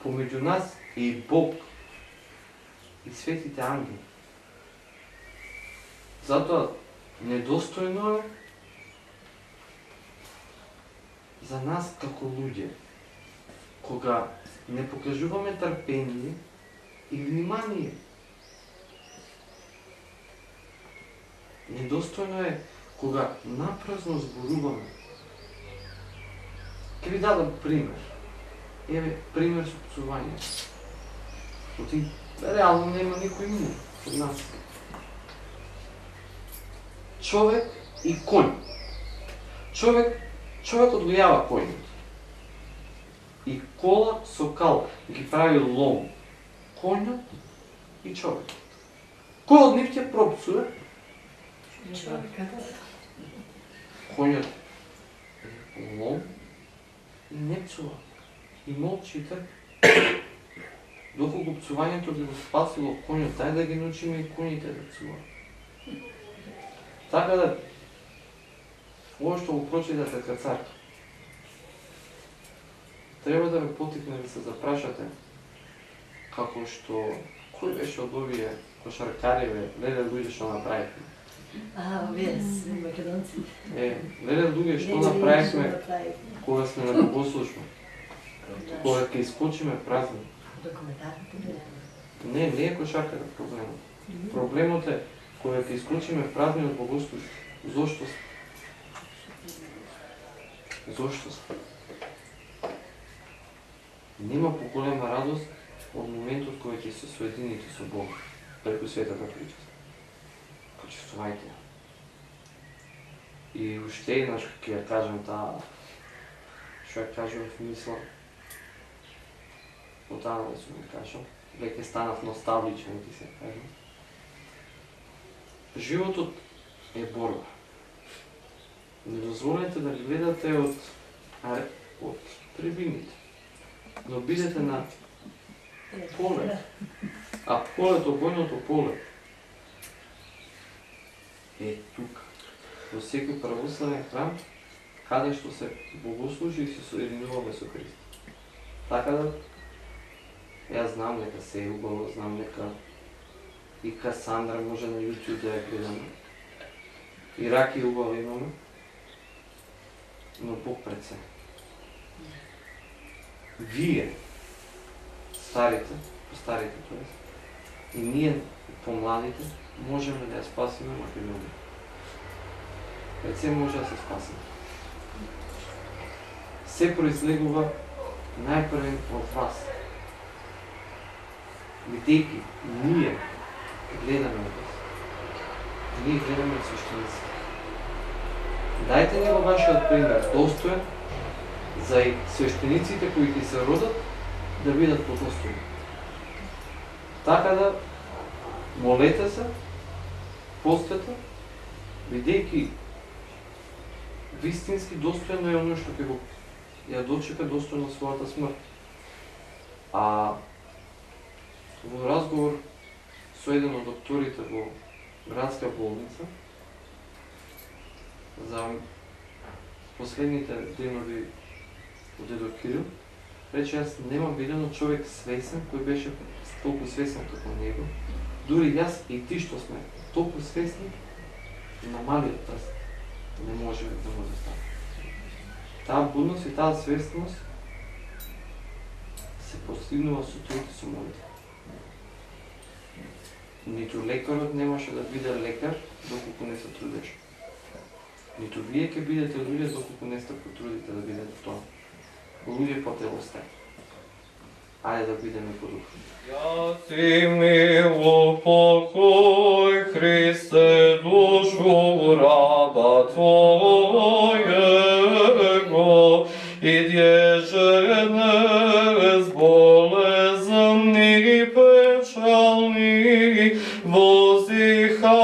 [SPEAKER 1] Помеѓу нас е и Бог и светите ангели. Затоа недостојно е за нас како луѓе, кога не покажуваме трпение и внимание. Недостојно е кога напразно зборуваме. Ке ви дадам пример. Еве, пример со псување. Реално нема никој име од нас. Човек и коњ. Човекот го јава коњот. И кола со кал ги прави лом. Коњот и човек. Кој од нив ќе пропсува? Коњот е лом и не пцува. И молчите, доколку пцувањето би го спасило коњот, тај да ги научиме и коњите да пцува. Така да, ова што го прочитате кај царка, треба да ве потикне да се запрашате како што кој беше од овие кошаркариве, леле луѓе што направивме.
[SPEAKER 7] Овие си македонци.
[SPEAKER 1] Леле луѓе, што направивме кога сме на богослужба? Кога ќе искочиме празни.
[SPEAKER 7] Документарните гледаме.
[SPEAKER 1] Не е кошарката проблемот. Проблемот е кога ќе исклучиме празни од богослужба. Зошто? Нема поголема радост од моментот кога ќе се соедините со Бог преку светата причест. Почувствувајте. И уште еднаш ќе ја кажам таа, што ја кажам в мисла, отдавна да сум ја кажам, веќе станав носталгичен, ти се кажам. Животот е борба. Не дозволете да гледате од трибините, но бидете на поле, а полето, војното поле е тука, во секој православен храм, каде што се богослужи и се соединуваме со Христ. Така да, јас знам дека се е убаво, знам дека и Касандра може на YouTube да ја гледаме. И раки убаво имаме, но Бог пред се. Вие, постарите, и ние, помладите, можеме да ја спасиме Македонија. Пред се може да се спасиме. Се произлегува најпрвен од вас. Бидејќи ние гледаме од вас. Ние гледаме од свештениците. Дајте ни во вашиот пример достоен за и свештениците кои ќе се родат да бидат подостојни. Така да молете се, постете, бидејќи вистински достојано е оно што ќе го ја дочека достојно својата смрт. А во разговор со еден од докторите во градска болница за последните денови од дедо Кирил, рече јас немам видено човек свесен кој беше толку свесен како него. Дури јас и ти што сме толку свесни, на малиот прст не може да му застане. Таа будност и таа свесност се постигнува со труд и со молитва. Ниту лекарот не може да биде лекар доколку не се трудеше. Ниту вие ќе бидете луѓе доколку не сте потрудите да бидете тоа. Луѓе по тело сте. Ајде да бидеме по дух.
[SPEAKER 8] Јаси мило покој, Христе, душу раба Твојего, идежене с болезни печални, воздиха